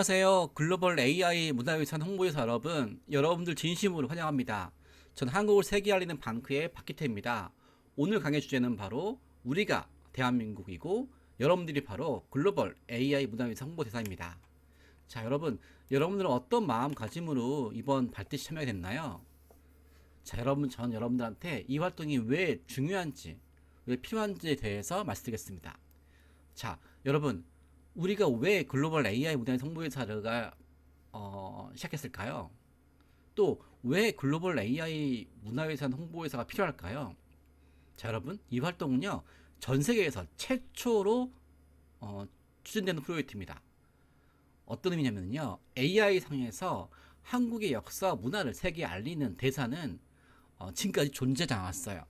안녕하세요. 글로벌 AI 문화유산 홍보회사 여러분, 여러분들 진심으로 환영합니다. 전 한국을 세계에 알리는 방크의 박기태입니다. 오늘 강의 주제는 바로 우리가 대한민국이고 여러분들이 바로 글로벌 AI 문화유산 홍보대사입니다. 자, 여러분들은 어떤 마음가짐으로 이번 발대시 참여하게 됐나요? 자, 전 여러분들한테 이 활동이 왜 중요한지, 왜 필요한지에 대해서 말씀드리겠습니다. 자, 여러분, 우리가 왜 글로벌 AI 문화의 홍보회사가 시작했을까요? 또 왜 글로벌 AI 문화유산 홍보회사가 필요할까요? 자, 여러분, 이 활동은요 전 세계에서 최초로 추진되는 프로젝트입니다. 어떤 의미냐면요, AI 상에서 한국의 역사 문화를 세계에 알리는 대사는 지금까지 존재하지 않았어요.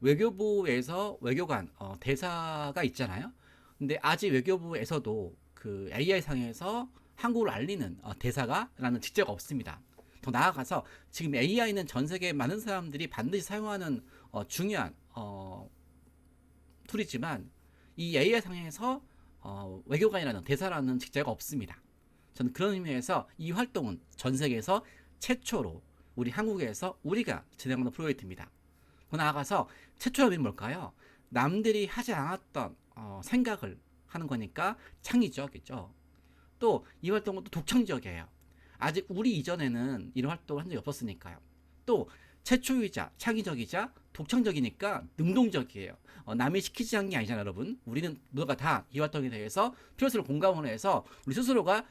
외교부에서 외교관 대사가 있잖아요. 근데 아직 외교부에서도 그 AI 상에서 한국을 알리는 대사가라는 직제가 없습니다. 더 나아가서 지금 AI는 전 세계 많은 사람들이 반드시 사용하는 중요한 툴이지만 이 AI 상에서 외교관이라는 대사라는 직제가 없습니다. 저는 그런 의미에서 이 활동은 전 세계에서 최초로 우리 한국에서 우리가 진행하는 프로젝트입니다. 더 나아가서 최초의 의미는 뭘까요? 남들이 하지 않았던 생각을 하는 거니까 창의적이죠. 또 이 활동은 또 독창적이에요. 아직 우리 이전에는 이런 활동을 한 적이 없었으니까요. 또 최초이자 창의적이자 독창적이니까 능동적이에요. 남이 시키지 않는 게 아니잖아요, 여러분. 우리는 누가 다 이 활동에 대해서 필요성을 공감을 해서 우리 스스로가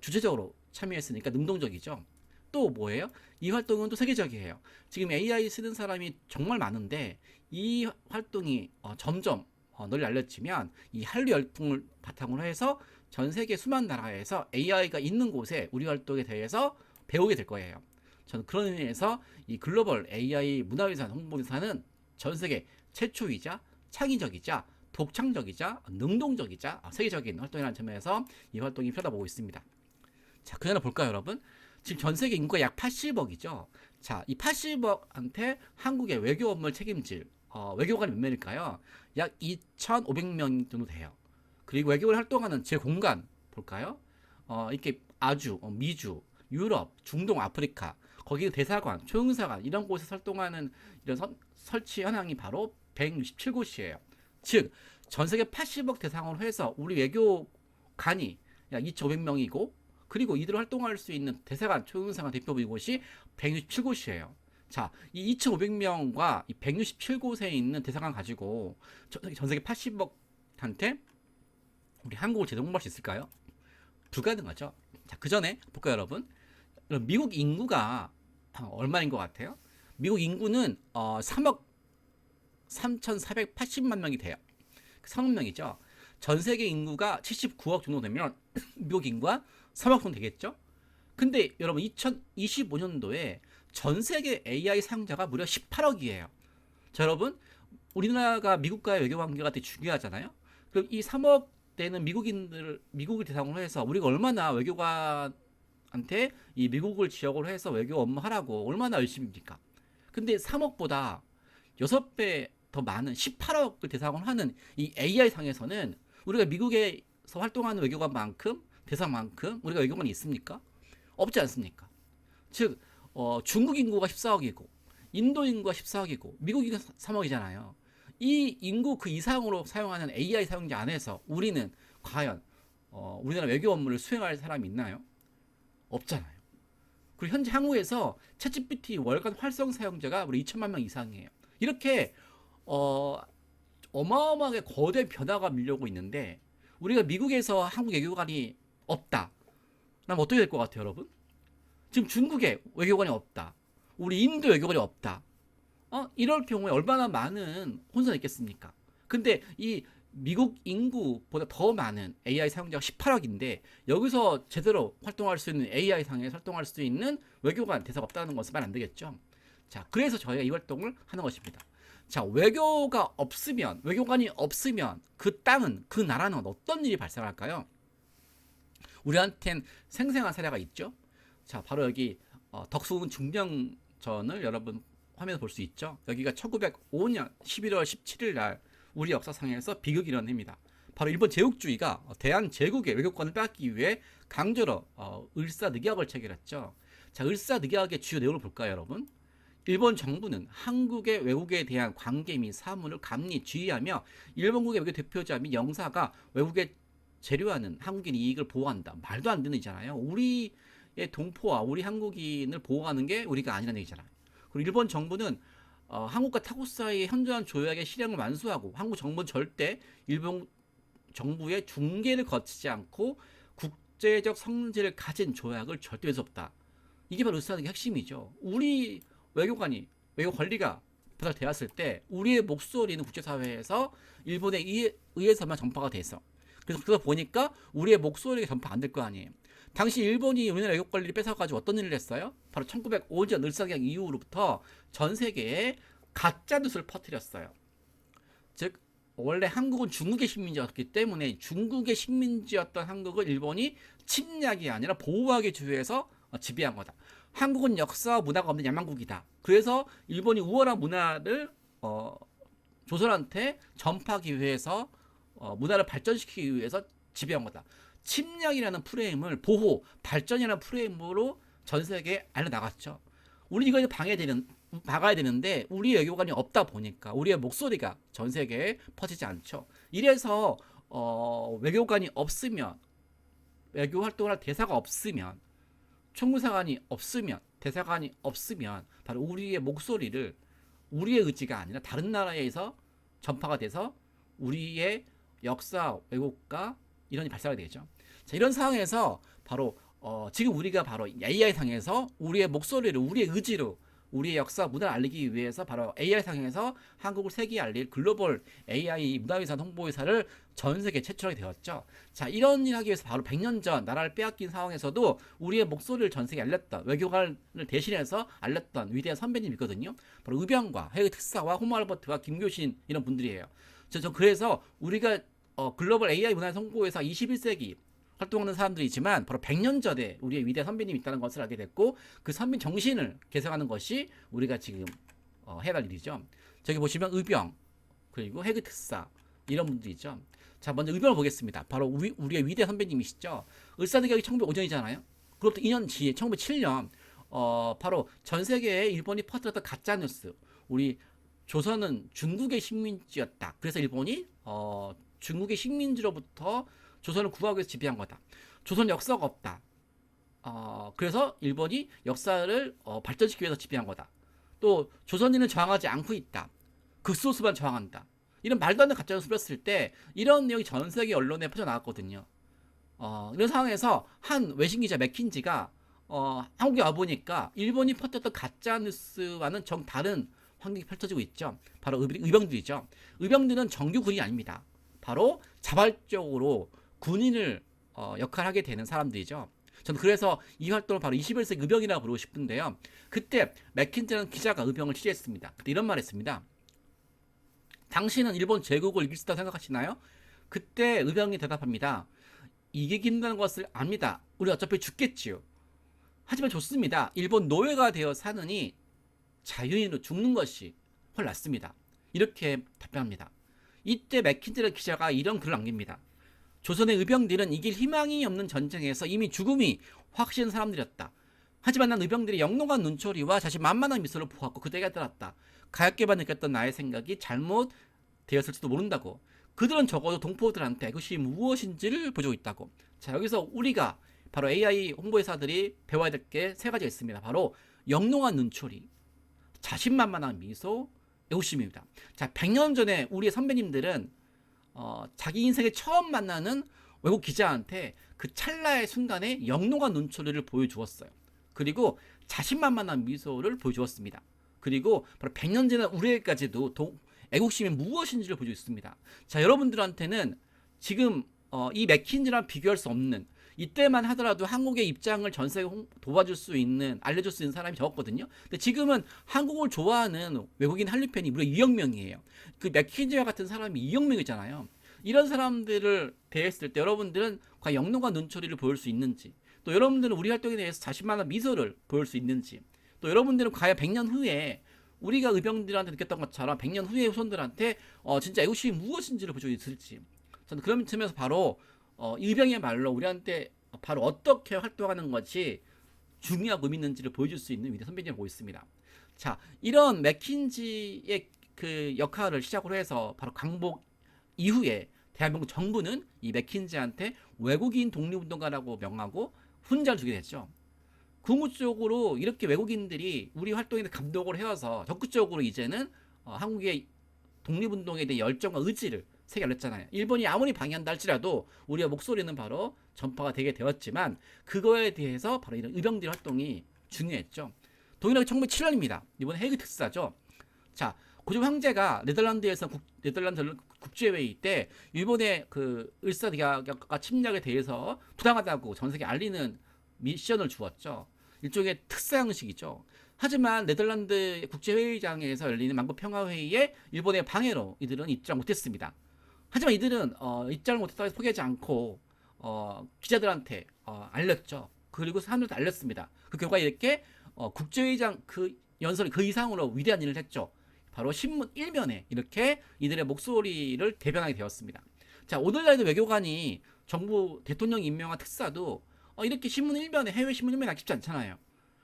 주체적으로 참여했으니까 능동적이죠. 또 뭐예요? 이 활동은 또 세계적이에요. 지금 AI 쓰는 사람이 정말 많은데 이 활동이 점점 널리 알려지면 이 한류 열풍을 바탕으로 해서 전 세계 수많은 나라에서 AI가 있는 곳에 우리 활동에 대해서 배우게 될 거예요. 저는 그런 의미에서 이 글로벌 AI 문화유산 홍보대사는 전 세계 최초이자 창의적이자 독창적이자 능동적이자 세계적인 활동이라는 점에서 이 활동이 필요하다 보고 있습니다. 자, 그 전에 볼까요, 여러분? 지금 전 세계 인구가 약 80억이죠. 자, 이 80억한테 한국의 외교 업무를 책임질 외교관이 몇 명일까요? 약 2,500명 정도 돼요. 그리고 외교를 활동하는 제 공간 볼까요? 이렇게 아주, 미주, 유럽, 중동, 아프리카, 거기 대사관, 초용사관 이런 곳에서 활동하는 이런 설치 현황이 바로 167곳이에요. 즉, 전 세계 80억 대상으로 해서 우리 외교관이 약 2,500명이고 그리고 이들을 활동할 수 있는 대사관, 초용사관 대표부 이곳이 167곳이에요. 자, 이 2,500명과 이 167곳에 있는 대사관 가지고 전 세계 80억한테 우리 한국을 제대로 홍보할 수 있을까요? 불가능하죠. 자, 그 전에 볼까요, 여러분? 미국 인구가 얼마인 것 같아요? 미국 인구는 3억 3,480만 명이 돼요. 3억 명이죠. 전 세계 인구가 79억 정도 되면 미국 인구가 3억 정도 되겠죠? 근데 여러분 2025년도에 전 세계 AI 사용자가 무려 18억이에요. 자, 여러분, 우리나라가 미국과의 외교 관계가 되게 중요하잖아요. 그럼 이 3억 되는 미국을 대상으로 해서 우리가 얼마나 외교관한테 이 미국을 지역으로 해서 외교 업무 하라고 얼마나 열심입니까? 근데 3억보다 6배 더 많은 18억을 대상으로 하는 이 AI 상에서는 우리가 미국에서 활동하는 외교관만큼 대상만큼 우리가 외교관이 있습니까? 없지 않습니까? 즉 중국 인구가 14억이고 인도 인구가 14억이고 미국 인구가 3억이잖아요. 이 인구 그 이상으로 사용하는 AI 사용자 안에서 우리는 과연 우리나라 외교 업무를 수행할 사람이 있나요? 없잖아요. 그리고 현재 한국에서 챗GPT 월간 활성 사용자가 우리 2천만 명 이상이에요. 이렇게 어마어마하게 거대 변화가 밀려오고 있는데 우리가 미국에서 한국 외교관이 없다. 그럼 어떻게 될 것 같아요, 여러분? 지금 중국에 외교관이 없다. 우리 인도 외교관이 없다. 이럴 경우에 얼마나 많은 혼선이 있겠습니까? 근데 이 미국 인구보다 더 많은 AI 사용자가 18억인데 여기서 제대로 활동할 수 있는 AI 상에서 활동할 수 있는 외교관 대사가 없다는 것은 말 안 되겠죠. 자, 그래서 저희가 이 활동을 하는 것입니다. 자, 외교관이 없으면 그 땅은, 그 나라는 어떤 일이 발생할까요? 우리한텐 생생한 사례가 있죠. 자, 바로 여기 덕수궁 중령전을 여러분 화면에서 볼 수 있죠. 여기가 1905년 11월 17일 날 우리 역사상에서 비극이 일어납니다. 바로 일본 제국주의가 대한 제국의 외교권을 빼앗기 위해 강제로 을사늑약을 체결했죠. 자, 을사늑약의 주요 내용을 볼까요, 여러분? 일본 정부는 한국의 외국에 대한 관계 및 사무를 감리 지휘하며 일본국의 외교 대표자 및 영사가 외국에 재료하는 한국인 이익을 보호한다. 말도 안 되는 얘기잖아요. 우리의 동포와 우리 한국인을 보호하는 게 우리가 아니라는 얘기잖아요. 그리고 일본 정부는 한국과 타국 사이의 현저한 조약의 실행을 완수하고 한국 정부는 절대 일본 정부의 중개를 거치지 않고 국제적 성질을 가진 조약을 절대 할 수 없다. 이게 바로 을사늑약의 핵심이죠. 우리 외교관이 외교 권리가 부탁되었을 때 우리의 목소리는 국제사회에서 일본에 의해서만 전파가 돼서 그래서 그거 보니까 우리의 목소리가 전파 안 될 거 아니에요. 당시 일본이 우리나라 외교 권리를 뺏어가지고 어떤 일을 했어요? 바로 1905년 을사늑약 이후로부터 전 세계에 가짜 뉴스를 퍼뜨렸어요. 즉 원래 한국은 중국의 식민지였기 때문에 중국의 식민지였던 한국을 일본이 침략이 아니라 보호하기 위해서 지배한 거다. 한국은 역사와 문화가 없는 야만국이다. 그래서 일본이 우월한 문화를 조선한테 전파하기 위해서 문화를 발전시키기 위해서 지배한 거다. 침략이라는 프레임을 보호, 발전이라는 프레임으로 전 세계에 알려나갔죠. 우리 이거 막아야 되는데 우리 외교관이 없다 보니까 우리의 목소리가 전 세계에 퍼지지 않죠. 이래서 외교관이 없으면 외교 활동을 할 대사가 없으면 총무사관이 없으면 대사관이 없으면 바로 우리의 목소리를 우리의 의지가 아니라 다른 나라에서 전파가 돼서 우리의 역사 왜곡과 이런 일이 발생하게 되죠. 자, 이런 상황에서 바로 지금 우리가 바로 AI 상에서 우리의 목소리를 우리의 의지로 우리의 역사 문화를 알리기 위해서 바로 AI 상에서 한국을 세계에 알릴 글로벌 AI 문화유산 홍보회사를 전 세계에 제출하게 되었죠. 자, 이런 일 하기 위해서 바로 100년 전 나라를 빼앗긴 상황에서도 우리의 목소리를 전 세계에 알렸던 외교관을 대신해서 알렸던 위대한 선배님이거든요. 바로 의병과 해외 특사와 호모 알버트와 김교신 이런 분들이에요. 저 그래서 우리가 글로벌 AI 문화유산 홍보회사 21세기 활동하는 사람들이지만 바로 100년 전에 우리의 위대한 선배님이 있다는 것을 알게 됐고 그 선배 정신을 개성하는 것이 우리가 지금 해야 할 일이죠. 저기 보시면 의병 그리고 해외 특사 이런 분들이죠. 자, 먼저 의병을 보겠습니다. 바로 우리의 위대한 선배님이시죠. 을사늑약이 1905년이잖아요. 그로부터 2년 뒤에 1907년 바로 전 세계에 일본이 퍼뜨렸던 가짜뉴스 우리 조선은 중국의 식민지였다. 그래서 일본이 중국의 식민지로부터 조선을 구하기 위해서 지배한 거다. 조선 역사가 없다. 그래서 일본이 역사를 발전시키기 위해서 지배한 거다. 또 조선인은 저항하지 않고 있다. 극소수만 저항한다. 이런 말도 안 되는 가짜뉴스 뿌렸을 때 이런 내용이 전 세계 언론에 퍼져나갔거든요. 이런 상황에서 한 외신 기자 맥킨지가 한국에 와보니까 일본이 퍼뜨렸던 가짜뉴스와는 정 다른 환경이 펼쳐지고 있죠. 바로 의병들이죠. 의병들은 정규 군인이 아닙니다. 바로 자발적으로 군인을 역할하게 되는 사람들이죠. 저는 그래서 이 활동을 바로 21세기 의병이라고 부르고 싶은데요. 그때 맥킨지라는 기자가 의병을 취재했습니다. 그때 이런 말 했습니다. 당신은 일본 제국을 이길 수 있다고 생각하시나요? 그때 의병이 대답합니다. 이기긴다는 것을 압니다. 우리 어차피 죽겠지요. 하지만 좋습니다. 일본 노예가 되어 사느니 자유인으로 죽는 것이 훨씬 낫습니다. 이렇게 답변합니다. 이때 맥킨지라는 기자가 이런 글을 남깁니다. 조선의 의병들은 이길 희망이 없는 전쟁에서 이미 죽음이 확실한 사람들이었다. 하지만 난 의병들이 영롱한 눈초리와 자신만만한 미소를 보았고 그대가 따랐다. 가엾게만 느꼈던 나의 생각이 잘못되었을지도 모른다고. 그들은 적어도 동포들한테 그것이 무엇인지를 보여주고 있다고. 자, 여기서 우리가 바로 AI 홍보회사들이 배워야 될 게 세 가지가 있습니다. 바로 영롱한 눈초리, 자신만만한 미소, 애국심입니다. 자, 100년 전에 우리의 선배님들은 자기 인생에 처음 만나는 외국 기자한테 그 찰나의 순간에 영롱한 눈초리를 보여주었어요. 그리고 자신만만한 미소를 보여주었습니다. 그리고 바로 100년 전에 우리에게까지도 애국심이 무엇인지를 보여주었습니다. 자, 여러분들한테는 지금 이 맥킨지랑 비교할 수 없는 이때만 하더라도 한국의 입장을 전 세계에 도와줄 수 있는 알려줄 수 있는 사람이 적었거든요. 근데 지금은 한국을 좋아하는 외국인 한류 팬이 무려 2억 명이에요. 그 맥킨지와 같은 사람이 2억 명이잖아요. 이런 사람들을 대했을 때 여러분들은 과연 영롱한 눈초리를 보일 수 있는지, 또 여러분들은 우리 활동에 대해서 자신만한 미소를 보일 수 있는지, 또 여러분들은 과연 100년 후에 우리가 의병들한테 느꼈던 것처럼 100년 후에 후손들한테 진짜 애국심이 무엇인지를 보여줄 수 있을지. 저는 그런 점에서 바로 의병의 말로 우리한테 바로 어떻게 활동하는 것이 중요하고 의미 있는지를 보여줄 수 있는 위대 선배님을 보고 있습니다. 자, 이런 맥킨지의 그 역할을 시작으로 해서 바로 광복 이후에 대한민국 정부는 이 맥킨지한테 외국인 독립운동가라고 명하고 훈장을 주게 됐죠. 궁극적으로 이렇게 외국인들이 우리 활동에 감독을 해와서 적극적으로 이제는 한국의 독립운동에 대한 열정과 의지를 세계 알렸잖아요. 일본이 아무리 방해한다 할지라도 우리의 목소리는 바로 전파가 되게 되었지만 그거에 대해서 바로 이런 의병들의 활동이 중요했죠. 동일하게 1907년입니다. 이번 헤이그 특사죠. 자, 고종 황제가 네덜란드에서 네덜란드 국제회의 때 일본의 그 을사대학과 침략에 대해서 부당하다고 전 세계에 알리는 미션을 주었죠. 일종의 특사 형식이죠. 하지만 네덜란드 국제회의장에서 열리는 만국평화회의에 일본의 방해로 이들은 입장 못했습니다. 하지만 이들은 입장을 못했다고 해서 포기하지 않고 기자들한테 알렸죠. 그리고 사람들도 알렸습니다. 그 결과 이렇게 국제회의장 그 연설이 그 이상으로 위대한 일을 했죠. 바로 신문 1면에 이렇게 이들의 목소리를 대변하게 되었습니다. 자, 오늘날에도 외교관이 정부 대통령 임명한 특사도 이렇게 신문 1면에 해외 신문 1면에 하기 쉽지 않잖아요.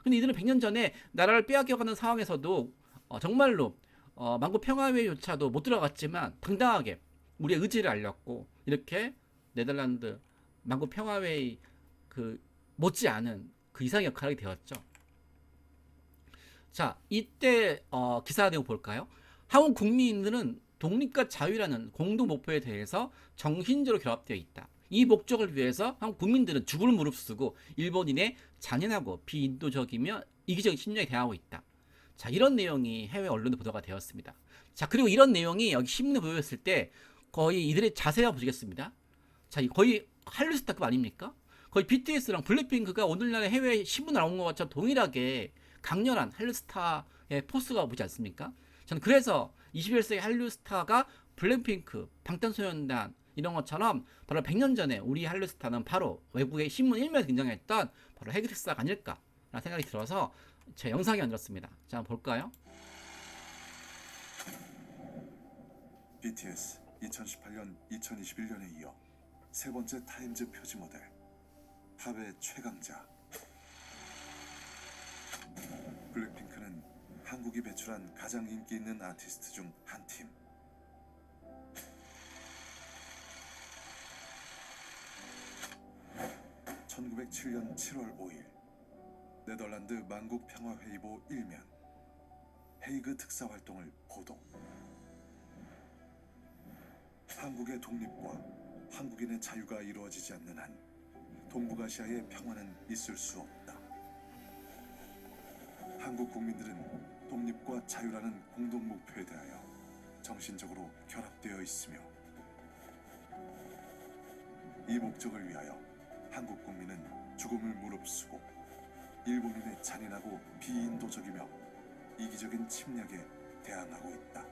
근데 이들은 100년 전에 나라를 빼앗겨가는 상황에서도 정말로 만국평화회의조차도 못 들어갔지만 당당하게 우리의 의지를 알렸고 이렇게 네덜란드 만국평화회의 그 못지않은 그 이상의 역할을 하게 되었죠. 자, 이때 기사 내용 볼까요? 한국 국민들은 독립과 자유라는 공동 목표에 대해서 정신적으로 결합되어 있다. 이 목적을 위해서 한국 국민들은 죽을 무릅쓰고 일본인의 잔인하고 비인도적이며 이기적인 침략에 대항하고 있다. 자, 이런 내용이 해외 언론에 보도가 되었습니다. 자, 그리고 이런 내용이 여기 신문에 보였을 때 거의 이들의 자세가 보시겠습니다. 자, 거의 한류스타급 아닙니까? 거의 BTS랑 블랙핑크가 오늘날의 해외 신문에 나온 것과 동일하게 강렬한 한류스타의 포스가 보지 않습니까? 저는 그래서 21세기 한류스타가 블랙핑크, 방탄소년단 이런 것처럼 바로 100년 전에 우리 한류스타는 바로 외국의 신문 1면에 등장했던 바로 헤그텍사가 아닐까라는 생각이 들어서 제 영상이 만들었습니다. 자, 한번 볼까요? BTS 2018년, 2021년에 이어 세 번째 타임즈 표지 모델, 팝의 최강자. 블랙핑크는 한국이 배출한 가장 인기 있는 아티스트 중 한 팀. (1907년 7월 5일) 네덜란드 만국평화회의보 1면 헤이그 특사 활동을 보도. 한국의 독립과 한국인의 자유가 이루어지지 않는 한 동북아시아의 평화는 있을 수 없다. 한국 국민들은 독립과 자유라는 공동 목표에 대하여 정신적으로 결합되어 있으며 이 목적을 위하여 한국 국민은 죽음을 무릅쓰고 일본인의 잔인하고 비인도적이며 이기적인 침략에 대항하고 있다.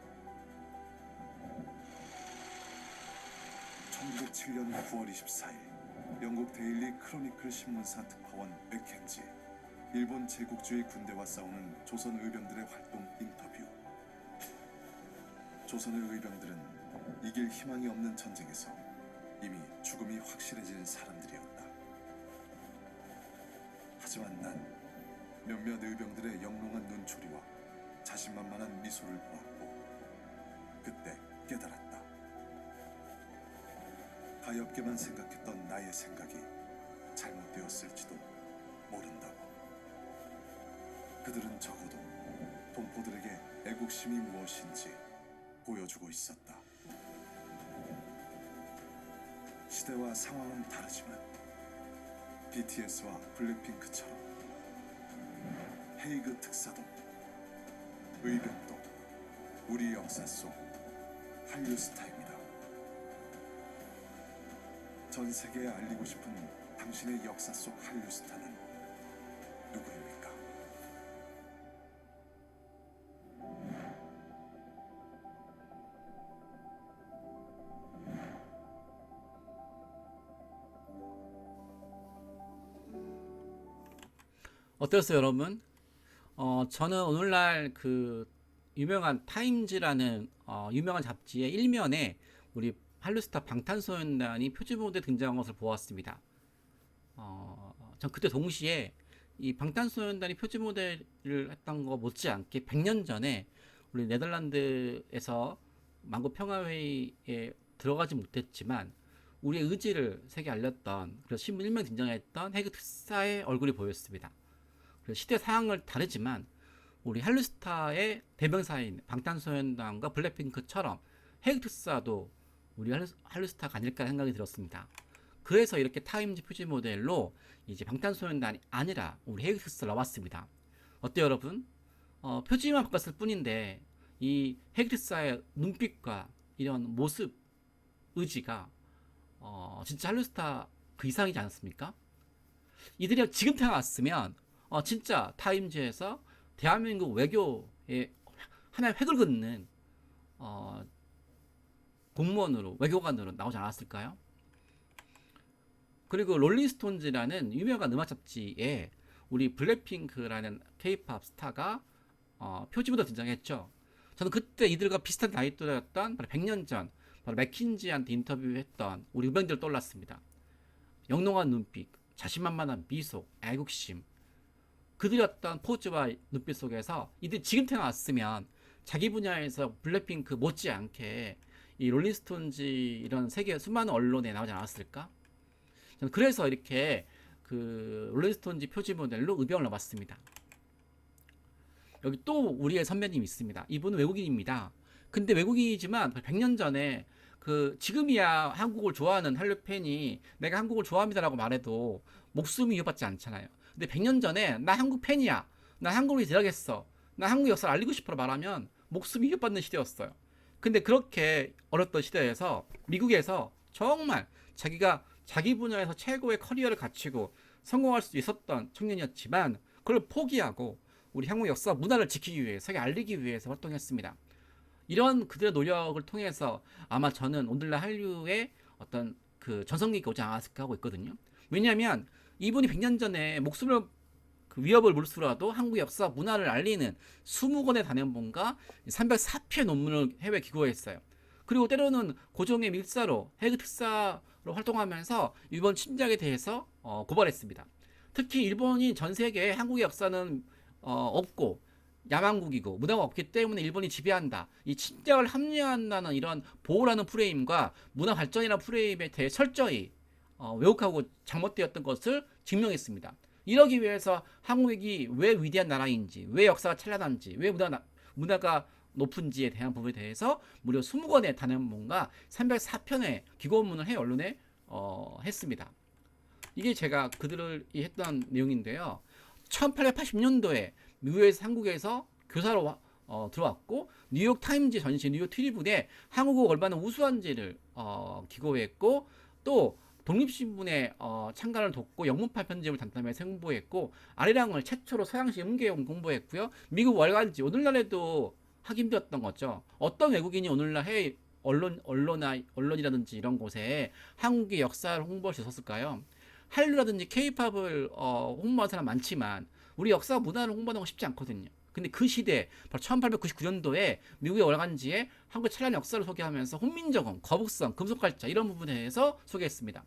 1907년 9월 24일 영국 데일리 크로니클 신문사 특파원 맥켄지, 일본 제국주의 군대와 싸우는 조선 의병들의 활동 인터뷰. 조선의 의병들은 이길 희망이 없는 전쟁에서 이미 죽음이 확실해진 사람들이었다. 하지만 난 몇몇 의병들의 영롱한 눈초리와 자신만만한 미소를 보았고 그때 깨달았다. 가엾게만 생각했던 나의 생각이 잘못되었을지도 모른다고. 그들은 적어도 동포들에게 애국심이 무엇인지 보여주고 있었다. 시대와 상황은 다르지만 BTS와 블랙핑크처럼 헤이그 특사도 의병도 우리 역사 속 한류 스타입니다. 전 세계에 알리고 싶은 당신의 역사 속 한류 스타는 누구입니까? 어떠세요, 여러분? 저는 오늘날 그 유명한 타임즈라는 유명한 잡지의 1면에 우리 한류스타 방탄소년단이 표지 무대에 등장한 것을 보았습니다. 전 그때 동시에 이 방탄소년단이 표지 모델을 했던 거 못지않게 100년 전에 우리 네덜란드에서 만국 평화회의에 들어가지 못했지만 우리의 의지를 세계에 알렸던, 그래서 신문 1면 등장했던 해그 특사의 얼굴이 보였습니다. 그래서 시대 상황을 다르지만 우리 한류스타의 대명사인 방탄소년단과 블랙핑크처럼 해그 특사도 우리 한류스타가 아닐까 생각이 들었습니다. 그래서 이렇게 타임즈 표지 모델로 이제 방탄소년단이 아니라 우리 해그 특사를 넣어봤습니다. 어때요, 여러분? 표지만 바꿨을 뿐인데 이 해그 특사의 눈빛과 이런 모습, 의지가 진짜 한류스타 그 이상이지 않습니까? 이들이 지금 태어났으면 진짜 타임즈에서 대한민국 외교에 하나의 획을 긋는 공무원으로, 외교관으로 나오지 않았을까요? 그리고 롤링스톤즈라는 유명한 음악 잡지에 우리 블랙핑크라는 케이팝 스타가 표지부터 등장했죠. 저는 그때 이들과 비슷한 나이 또래였던 바로 100년 전 바로 맥킨지한테 인터뷰했던 우리 우병들 떠올랐습니다. 영롱한 눈빛, 자신만만한 미소, 애국심, 그들의 어떤 포즈와 눈빛 속에서 이들 지금 태어났으면 자기 분야에서 블랙핑크 못지않게 이 롤링스톤즈 이런 세계 수많은 언론에 나오지 않았을까? 저는 그래서 이렇게 그 롤링스톤즈 표지 모델로 의병을 넣어봤습니다. 여기 또 우리의 선배님 있습니다. 이분은 외국인입니다. 근데 외국인이지만 100년 전에 그 지금이야 한국을 좋아하는 한류 팬이 내가 한국을 좋아합니다라고 말해도 목숨이 위협받지 않잖아요. 근데 100년 전에 나 한국 팬이야, 나 한국에 들어가겠어, 나 한국 역사를 알리고 싶어 말하면 목숨이 위협받는 시대였어요. 근데 그렇게 어렸던 시대에서 미국에서 정말 자기가 자기 분야에서 최고의 커리어를 갖추고 성공할 수 있었던 청년이었지만 그걸 포기하고 우리 한국 역사 문화를 지키기 위해, 세계 알리기 위해서 활동했습니다. 이런 그들의 노력을 통해서 아마 저는 오늘날 한류의 어떤 그 전성기가 오지 않았을까 하고 있거든요. 왜냐하면 이분이 100년 전에 목숨을 그 위협을 물수라도 한국 역사 문화를 알리는 20권의 단연본과 304篇논문을 해외 기고했어요. 그리고 때로는 고종의 밀사로 해그 특사로 활동하면서 일본 침략에 대해서 고발했습니다. 특히 일본이 전 세계에 한국의 역사는 없고 야만국이고 문화가 없기 때문에 일본이 지배한다, 이 침략을 합리화한다는 이런 보호라는 프레임과 문화 발전이라는 프레임에 대해 철저히 왜곡하고 잘못되었던 것을 증명했습니다. 이러기 위해서 한국이 왜 위대한 나라인지, 왜 역사가 찬란한지, 왜 문화가 높은지에 대한 부분에 대해서 무려 20권의 단연본과 304편의 기고문을 해외 언론에 했습니다. 이게 제가 그들을 했던 내용인데요. 1880년도에 미국에서 한국에서 교사로 들어왔고 뉴욕 타임즈 전시, 뉴욕 트리뷴에 한국어 얼마나 우수한지를 기고했고 또 독립신문에 창간을 돕고 영문파 편집을 담당해서 홍보했고 아리랑을 최초로 서양시 음계에 공부했고요. 미국 월간지, 오늘날에도 하기 힘들었던 거죠. 어떤 외국인이 오늘날 해외 언론이라든지 이런 곳에 한국의 역사를 홍보할 수 있었을까요? 한류라든지 케이팝을 홍보하는 사람 많지만 우리 역사 문화를 홍보하는 거 쉽지 않거든요. 근데 그 시대 바로 1899년도에 미국의 월간지에 한국 찬란한 역사를 소개하면서 훈민정음, 거북선, 금속갈자 이런 부분에 대해서 소개했습니다.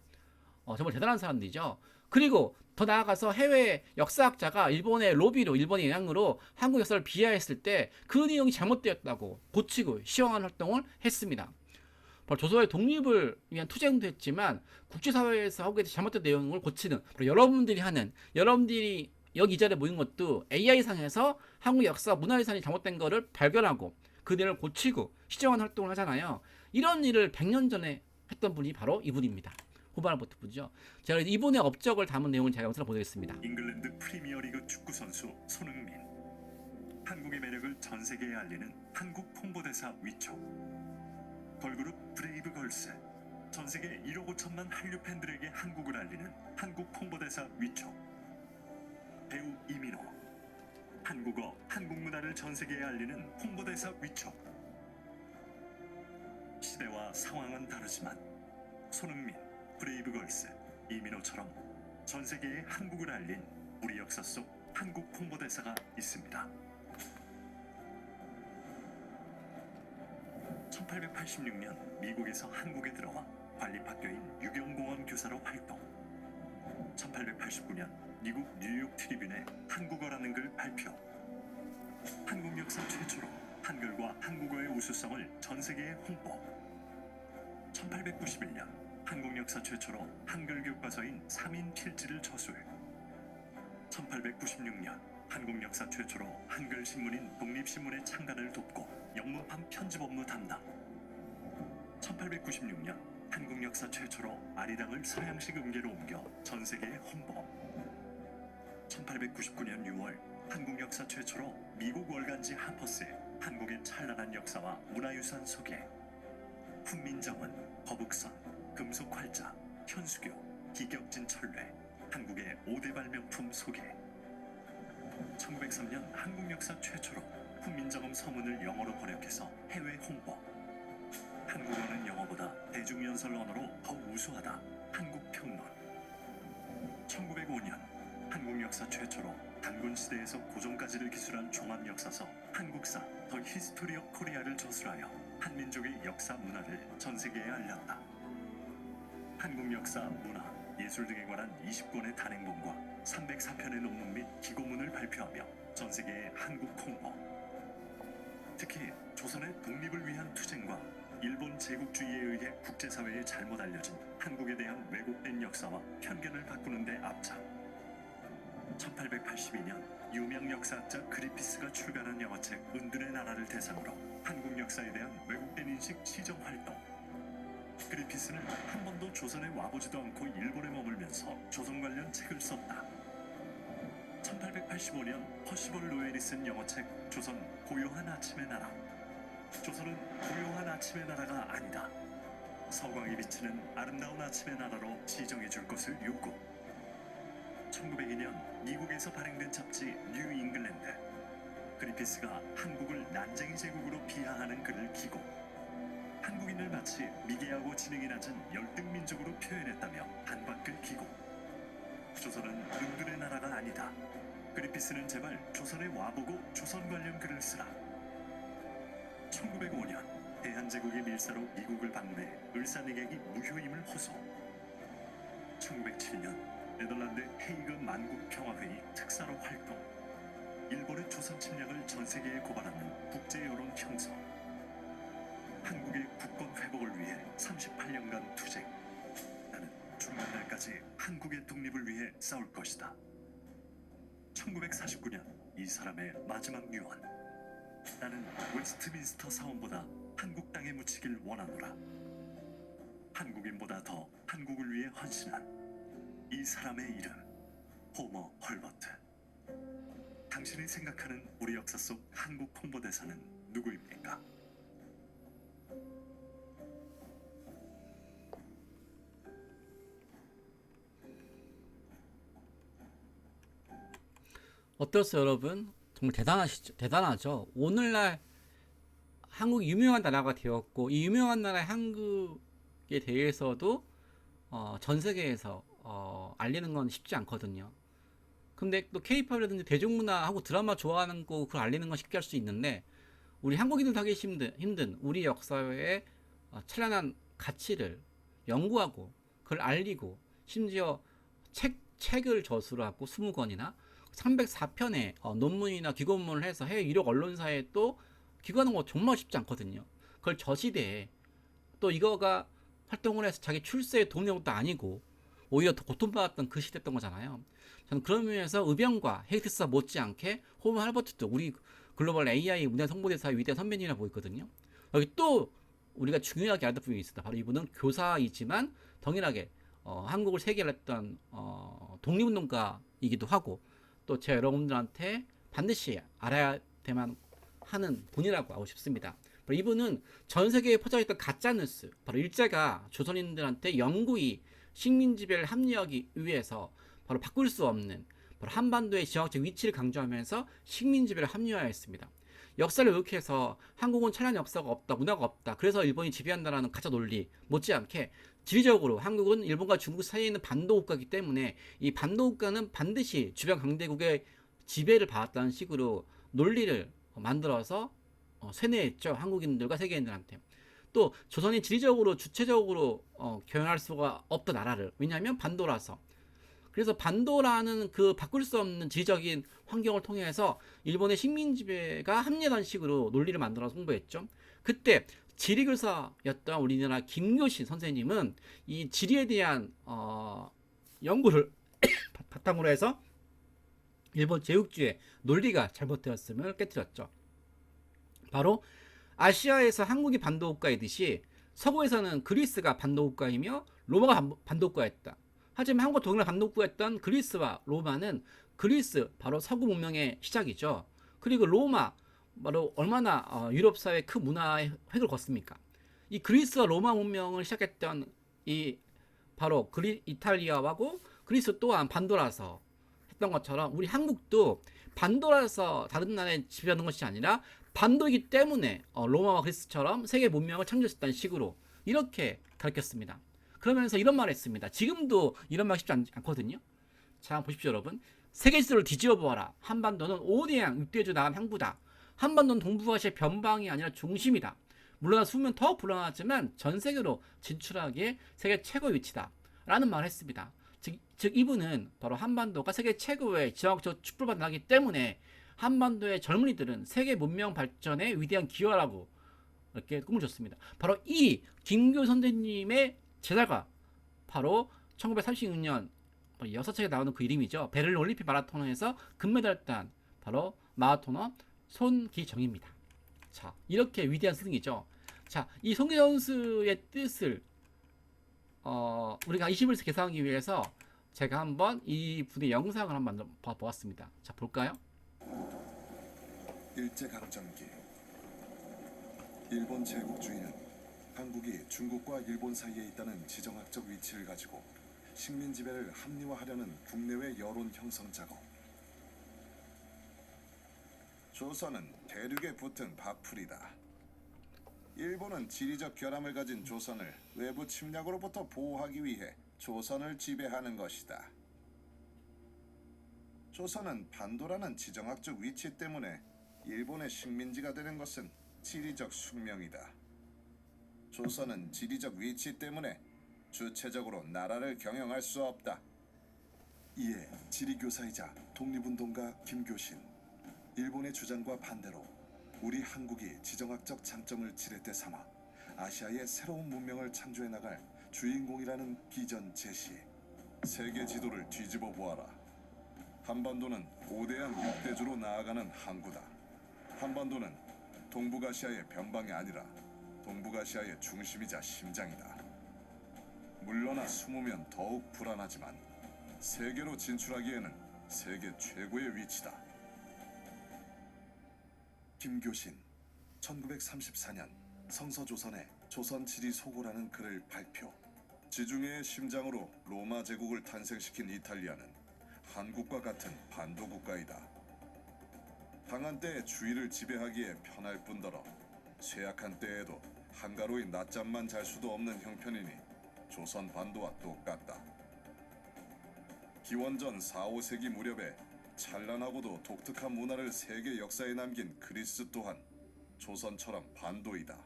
정말 대단한 사람들이죠. 그리고 더 나아가서 해외 역사학자가 일본의 로비로, 일본의 영향으로 한국 역사를 비하했을 때 그 내용이 잘못되었다고 고치고 시황하는 활동을 했습니다. 바로 조선의 독립을 위한 투쟁도 했지만 국제사회에서 하고 있는 잘못된 내용을 고치는, 여러분들이 여기 이 자리에 모인 것도 AI상에서 한국 역사 문화유산이 잘못된 거를 발견하고 그 내용을 고치고 시정하는 활동을 하잖아요. 이런 일을 100년 전에 했던 분이 바로 이분입니다. 호바르보트 분이죠. 제가 이분의 업적을 담은 내용을 제가 영상을 보내겠습니다. 잉글랜드 프리미어리그 축구 선수 손흥민. 한국의 매력을 전 세계에 알리는 한국 홍보대사 위촉. 걸그룹 브레이브 걸스. 전 세계 1억 5천만 한류 팬들에게 한국을 알리는 한국 홍보대사 위촉. 배우 이민호. 한국어, 한국 문화를 전 세계에 알리는 홍보대사 위촉. 시대와 상황은 다르지만 손흥민, 브레이브걸스, 이민호처럼 전 세계에 한국을 알린 우리 역사 속 한국 홍보대사가 있습니다. 1886년 미국에서 한국에 들어와 관립학교인 유경공원 교사로 활동. 1889년 미국 뉴욕 트리뷴에 한국어라는 글 발표. 한국 역사 최초로 한글과 한국어의 우수성을 전 세계에 홍보. 1891년 한국 역사 최초로 한글 교과서인 3인 필지를 저술. 1896년 한국 역사 최초로 한글 신문인 독립신문의 창간을 돕고 영문판 편집 업무 담당. 1896년 한국 역사 최초로 아리랑을 서양식 음계로 옮겨 전 세계에 홍보. 1899년 6월 한국 역사 최초로 미국 월간지 하퍼스에 한국의 찬란한 역사와 문화유산 소개. 훈민정음, 거북선, 금속활자, 현수교, 기격진 철례, 한국의 5대 발명품 소개. 1903년 한국 역사 최초로 훈민정음 서문을 영어로 번역해서 해외 홍보. 한국어는 영어보다 대중연설 언어로 더 우수하다. 한국평론. 1905년 한국 역사 최초로 단군 시대에서 고종까지를 기술한 종합역사서 한국사 더 히스토리 오브 코리아를 저술하여 한민족의 역사 문화를 전 세계에 알렸다. 한국 역사, 문화, 예술 등에 관한 20권의 단행본과 304편의 논문 및 기고문을 발표하며 전 세계에 한국 홍보. 특히 조선의 독립을 위한 투쟁과 일본 제국주의에 의해 국제사회에 잘못 알려진 한국에 대한 왜곡된 역사와 편견을 바꾸는 데 앞장. 1882년 유명 역사학자 그리피스가 출간한 영어책 은둔의 나라를 대상으로 한국 역사에 대한 왜곡된 인식 시정 활동. 그리피스는 한 번도 조선에 와보지도 않고 일본에 머물면서 조선 관련 책을 썼다. 1885년 퍼시벌 노엘이 쓴 영어책 조선 고요한 아침의 나라. 조선은 고요한 아침의 나라가 아니다. 서광이 비치는 아름다운 아침의 나라로 지정해 줄 것을 요구. 1902년 미국에서 발행된 잡지 뉴 잉글랜드. 그리피스가 한국을 난쟁이 제국으로 비하하는 글을 기고 한국인을 마치 미개하고 지능이 낮은 열등민족으로 표현했다며 반박글 기고. 조선은 은둔의 나라가 아니다. 그리피스는 제발 조선에 와보고 조선 관련 글을 쓰라. 1905년 대한제국의 밀사로 미국을 방문해 을사늑약이 무효임을 호소. 1907년 네덜란드 헤이그 만국평화회의 특사로 활동. 일본의 조선 침략을 전 세계에 고발하는 국제 여론 형성. 한국의 국권 회복을 위해 38년간 투쟁. 나는 죽는 날까지 한국의 독립을 위해 싸울 것이다. 1949년 이 사람의 마지막 유언. 나는 웨스트민스터 사원보다 한국 땅에 묻히길 원하노라. 한국인보다 더 한국을 위해 헌신한 이 사람의 이름 호머 헐버트. 당신이 생각하는 우리 역사 속 한국 홍보대사는 누구입니까? 어떠세요, 여러분? 정말 대단하죠. 오늘날 한국이 유명한 나라가 되었고, 이 유명한 나라의 한국에 대해서도 전 세계에서 알리는 건 쉽지 않거든요. 근데 또 K-팝이라든지 대중문화하고 드라마 좋아하는 거 그걸 알리는 건 쉽게 할 수 있는데, 우리 한국인들 하기 힘든 우리 역사의 찬란한 가치를 연구하고 그걸 알리고, 심지어 책을 저술하고 20권이나 304편의 논문이나 기고문을 해서 해외 유력 언론사에 또 기고하는 거 정말 쉽지 않거든요. 그걸 저 시대에 또 이거가 활동을 해서 자기 출세에 도움이 된 것도 아니고 오히려 더 고통받았던 그 시대였던 거잖아요. 저는 그런 면에서 의병과 헤이트사 못지않게 호머 할버트도 우리 글로벌 AI 문화 성보대사의 위대한 선배님이라 보고 있거든요. 여기 또 우리가 중요하게 알던 분이 있습니다. 바로 이분은 교사이지만 동일하게 한국을 세계를 했던 독립운동가이기도 하고, 또 제가 여러분들한테 반드시 알아야 되만 하는 분이라고 하고 싶습니다. 바로 이분은 전 세계에 퍼져있던 가짜뉴스, 바로 일제가 조선인들한테 영구히 식민지배를 합리화하기 위해서 바로 바꿀 수 없는 바로 한반도의 지정학적 위치를 강조하면서 식민지배를 합리화했습니다. 역사를 의혹해서 한국은 찬란한 역사가 없다, 문화가 없다, 그래서 일본이 지배한다라는 가짜 논리 못지않게 지리적으로 한국은 일본과 중국 사이에 있는 반도국가이기 때문에 이 반도국가는 반드시 주변 강대국의 지배를 받았다는 식으로 논리를 만들어서 세뇌했죠. 한국인들과 세계인들한테. 또 조선이 지리적으로 주체적으로 교환할 수가 없던 나라를, 왜냐하면 반도라서. 그래서 반도라는 그 바꿀 수 없는 지리적인 환경을 통해서 일본의 식민 지배가 합리화된 식으로 논리를 만들어서 홍보했죠. 그때 지리교사였던 우리나라 김교신 선생님은 이 지리에 대한 연구를 바탕으로 해서 일본 제국주의 논리가 잘못되었음을 깨뜨렸죠. 바로 아시아에서 한국이 반도국가이듯이 서구에서는 그리스가 반도국가이며 로마가 반도국가였다. 하지만 한국과 동일한 반도국가였던 그리스와 로마는 그리스 바로 서구 문명의 시작이죠. 그리고 로마 바로 얼마나 유럽 사회 큰 문화의 획을 걷습니까? 이 그리스와 로마 문명을 시작했던 이 바로 이탈리아하고 그리스 또한 반도라서 했던 것처럼 우리 한국도 반도라서 다른 나라에 지배하는 것이 아니라 반도이기 때문에 로마와 그리스처럼 세계 문명을 창조했다는 식으로 이렇게 가르쳤습니다. 그러면서 이런 말을 했습니다. 지금도 이런 말 쉽지 않거든요. 자, 보십시오, 여러분. 세계 지도를 뒤집어 보아라. 한반도는 5대양 6대주 나간 항구다. 한반도는 동북아시아의 변방이 아니라 중심이다. 물론 수면 더 불안하지만 전 세계로 진출하기에 세계 최고의 위치다. 라는 말을 했습니다. 즉 이분은 바로 한반도가 세계 최고의 지정학적 축복받는 나라이기 때문에 한반도의 젊은이들은 세계 문명 발전에 위대한 기여라고 이렇게 꿈을 줬습니다. 바로 이 김교 선생님의 제자가 바로 1936년 6책에 나오는 그 이름이죠. 베를린 올림픽 마라톤에서 금메달을 딴 바로 마라토너 손기정입니다. 자, 이렇게 위대한 스승이죠. 자, 이 손기 선수의 뜻을 우리가 21세 개선하기 위해서 제가 한번 이 분의 영상을 한번 보았습니다. 자, 볼까요? 일제강점기 일본 제국주의는 한국이 중국과 일본 사이에 있다는 지정학적 위치를 가지고 식민 지배를 합리화하려는 국내외 여론 형성 작업. 조선은 대륙에 붙은 밥풀이다. 일본은 지리적 결함을 가진 조선을 외부 침략으로부터 보호하기 위해 조선을 지배하는 것이다. 조선은 반도라는 지정학적 위치 때문에 일본의 식민지가 되는 것은 지리적 숙명이다. 조선은 지리적 위치 때문에 주체적으로 나라를 경영할 수 없다. 이에 지리교사이자 독립운동가 김교신, 일본의 주장과 반대로 우리 한국이 지정학적 장점을 지렛대 삼아 아시아의 새로운 문명을 창조해 나갈 주인공이라는 비전 제시. 세계 지도를 뒤집어 보아라. 한반도는 5대양 6대주로 나아가는 항구다. 한반도는 동북아시아의 변방이 아니라 동북아시아의 중심이자 심장이다. 물러나 숨으면 더욱 불안하지만 세계로 진출하기에는 세계 최고의 위치다. 김교신 1934년 성서조선에 조선지리 소고라는 글을 발표. 지중해의 심장으로 로마 제국을 탄생시킨 이탈리아는 한국과 같은 반도국가이다. 강한 때에 주위를 지배하기에 편할 뿐더러 쇠약한 때에도 한가로이 낮잠만 잘 수도 없는 형편이니 조선 반도와 똑같다. 기원전 4, 5세기 무렵에 찬란하고도 독특한 문화를 세계 역사에 남긴 그리스 또한 조선처럼 반도이다.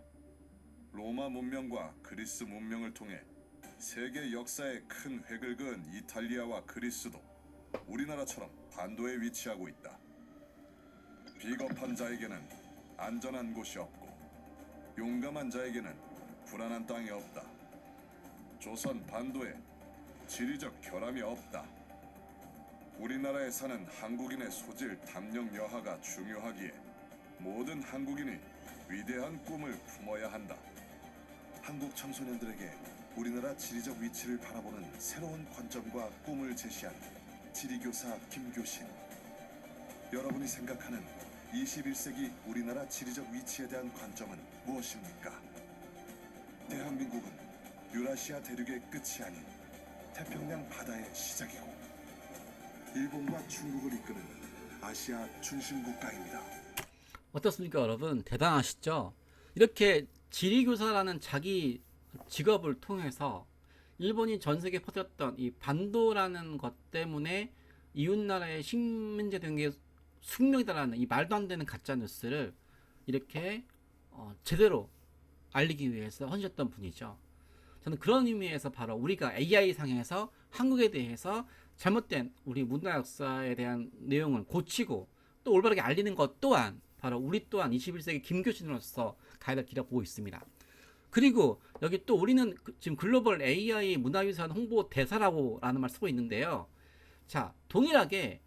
로마 문명과 그리스 문명을 통해 세계 역사에 큰 획을 그은 이탈리아와 그리스도 우리나라처럼 반도에 위치하고 있다. 비겁한 자에게는 안전한 곳이 없고 용감한 자에게는 불안한 땅이 없다. 조선 반도에 지리적 결함이 없다. 우리나라에 사는 한국인의 소질, 담력, 여하가 중요하기에 모든 한국인이 위대한 꿈을 품어야 한다. 한국 청소년들에게 우리나라 지리적 위치를 바라보는 새로운 관점과 꿈을 제시한 지리교사 김교신. 여러분이 생각하는 21세기 우리나라 지리적 위치에 대한 관점은 무엇입니까? 대한민국은 유라시아 대륙의 끝이 아닌 태평양 바다의 시작이고 일본과 중국을 이끄는 아시아 중심 국가입니다. 어떻습니까, 여러분? 대단하시죠? 이렇게 지리교사라는 자기 직업을 통해서 일본이 전 세계에 퍼졌던 이 반도라는 것 때문에 이웃나라의 식민지 된 게 숙명이다라는 이 말도 안 되는 가짜 뉴스를 이렇게 제대로 알리기 위해서 헌신했던 분이죠. 저는 그런 의미에서 바로 우리가 AI 상에서 한국에 대해서 잘못된 우리 문화 역사에 대한 내용을 고치고 또 올바르게 알리는 것 또한 바로 우리 또한 21세기 김교신으로서 가야 될 길이라고 보고 있습니다. 그리고 여기 또 우리는 지금 글로벌 AI 문화유산 홍보 대사라고 라는 말 쓰고 있는데요. 자, 동일하게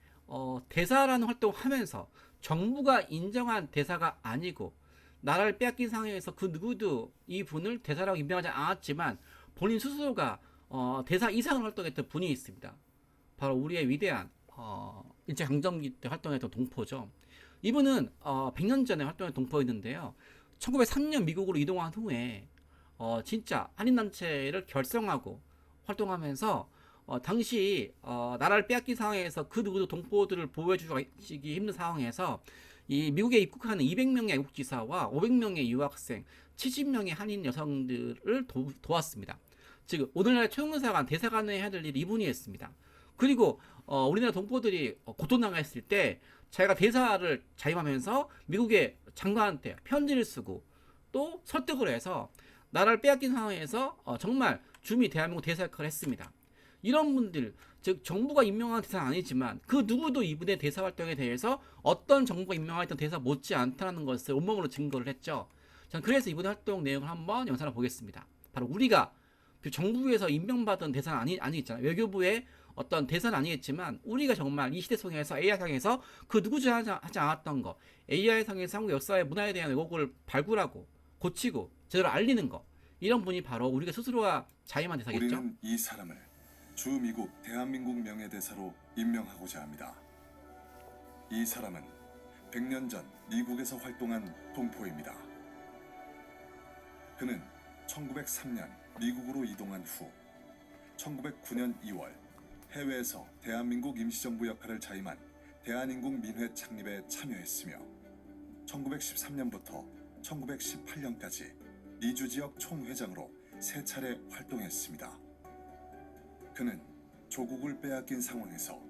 대사라는 활동을 하면서 정부가 인정한 대사가 아니고 나라를 빼앗긴 상황에서 그 누구도 이 분을 대사라고 임명하지 않았지만 본인 스스로가 대사 이상을 활동했던 분이 있습니다. 바로 우리의 위대한 일제강점기 때 활동했던 동포죠. 이분은 100년 전에 활동한 동포였는데요. 1903년 미국으로 이동한 후에 진짜 한인단체를 결성하고 활동하면서 당시 나라를 빼앗긴 상황에서 그 누구도 동포들을 보호해주기 힘든 상황에서 이 미국에 입국하는 200명의 애국지사와 500명의 유학생, 70명의 한인 여성들을 도왔습니다. 즉 오늘날 총영사관 대사관에 해야 될 일을 이분이 했습니다. 그리고 우리나라 동포들이 고통당했을 때 자기가 대사를 자임하면서 미국의 장관한테 편지를 쓰고 또 설득을 해서 나라를 빼앗긴 상황에서 정말 주미 대한민국 대사 역할을 했습니다. 이런 분들, 즉 정부가 임명한 대사는 아니지만 그 누구도 이분의 대사 활동에 대해서 어떤 정부가 임명했던 대사 못지 않다는 것을 온몸으로 증거를 했죠. 저는 그래서 이분의 활동 내용을 한번 영상을 보겠습니다. 바로 우리가 정부에서 임명받은 대사는 아니겠잖아요. 외교부의 어떤 대사는 아니겠지만 우리가 정말 이 시대 속에서 AI상에서 그 누구도 하지 않았던 거, AI상에서 한국 역사의 문화에 대한 왜곡을 발굴하고 고치고 제대로 알리는 거, 이런 분이 바로 우리가 스스로가 자임한 대사겠죠. 우리는 이 사람을 주 미국 대한민국 명예대사로 임명하고자 합니다. 이 사람은 100년 전 미국에서 활동한 동포입니다. 그는 1903년 미국으로 이동한 후 1909년 2월 해외에서 대한민국 임시정부 역할을 자임한 대한인국민회 창립에 참여했으며 1913년부터 1918년까지 미주지역 총회장으로 3차례 활동했습니다. 그는 조국을 빼앗긴 상황에서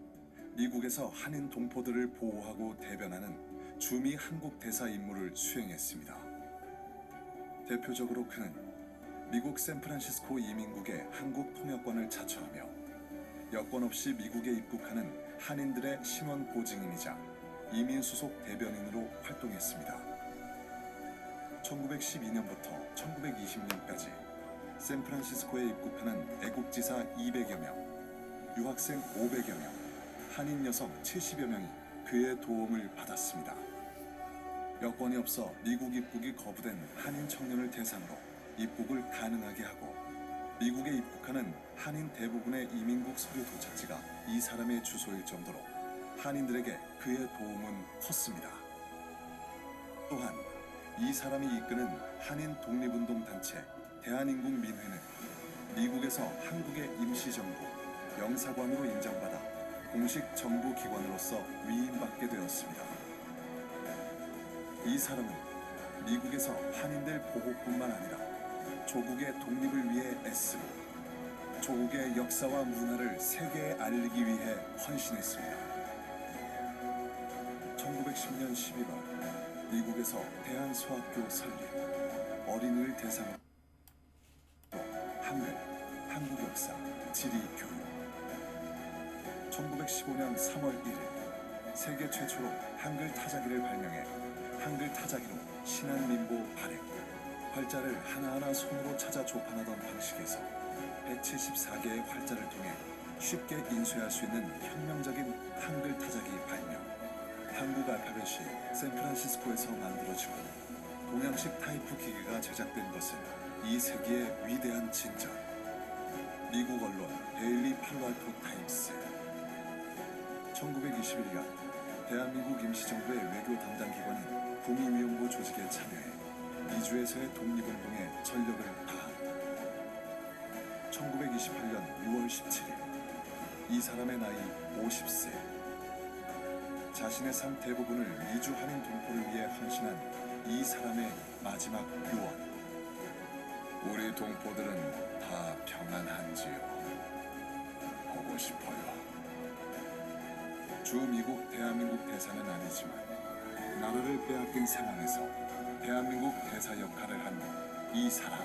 미국에서 한인 동포들을 보호하고 대변하는 주미 한국 대사 임무를 수행했습니다. 대표적으로 그는 미국 샌프란시스코 이민국의 한국 통역관을 자처하며 여권 없이 미국에 입국하는 한인들의 신원 보증인이자 이민 수속 대변인으로 활동했습니다. 1912년부터 1920년까지 샌프란시스코에 입국하는 애국지사 200여 명, 유학생 500여 명, 한인 여성 70여 명이 그의 도움을 받았습니다. 여권이 없어 미국 입국이 거부된 한인 청년을 대상으로 입국을 가능하게 하고 미국에 입국하는 한인 대부분의 이민국 서류 도착지가 이 사람의 주소일 정도로 한인들에게 그의 도움은 컸습니다. 또한 이 사람이 이끄는 한인 독립운동 단체 대한인국민회는 미국에서 한국의 임시정부 영사관으로 인정받아 공식 정부기관으로서 위임받게 되었습니다. 이 사람은 미국에서 한인들 보호뿐만 아니라 조국의 독립을 위해 애쓰고 조국의 역사와 문화를 세계에 알리기 위해 헌신했습니다. 1910년 11월 미국에서 대한소학교 설립, 어린이를 대상으로 한글, 한국 역사, 지리 교육. 1915년 3월 1일 세계 최초로 한글 타자기를 발명해 한글 타자기로 신한민보 발행, 활자를 하나하나 손으로 찾아 조판하던 방식에서 174개의 활자를 통해 쉽게 인쇄할 수 있는 혁명적인 한글 타자기 발명, 한국 알파벳이 샌프란시스코에서 만들어지고 동양식 타이프 기계가 제작된 것은 이 세기의 위대한 진전. 미국 언론 데일리 팔로알토 타임스. 1921년 대한민국 임시정부의 외교 담당 기관인 국민위원부 조직에 참여해 미주에서의 독립운동에 전력을 다한 1928년 6월 17일 이 사람의 나이 50세. 자신의 삶 대부분을 미주 한인 동포를 위해 헌신한 이 사람의 마지막 유언. 우리 동포들은 다 평안한지요? 보고 싶어요. 주 미국 대한민국 대사는 아니지만 나라를 빼앗긴 상황에서 대한민국 대사 역할을 한 이 사람,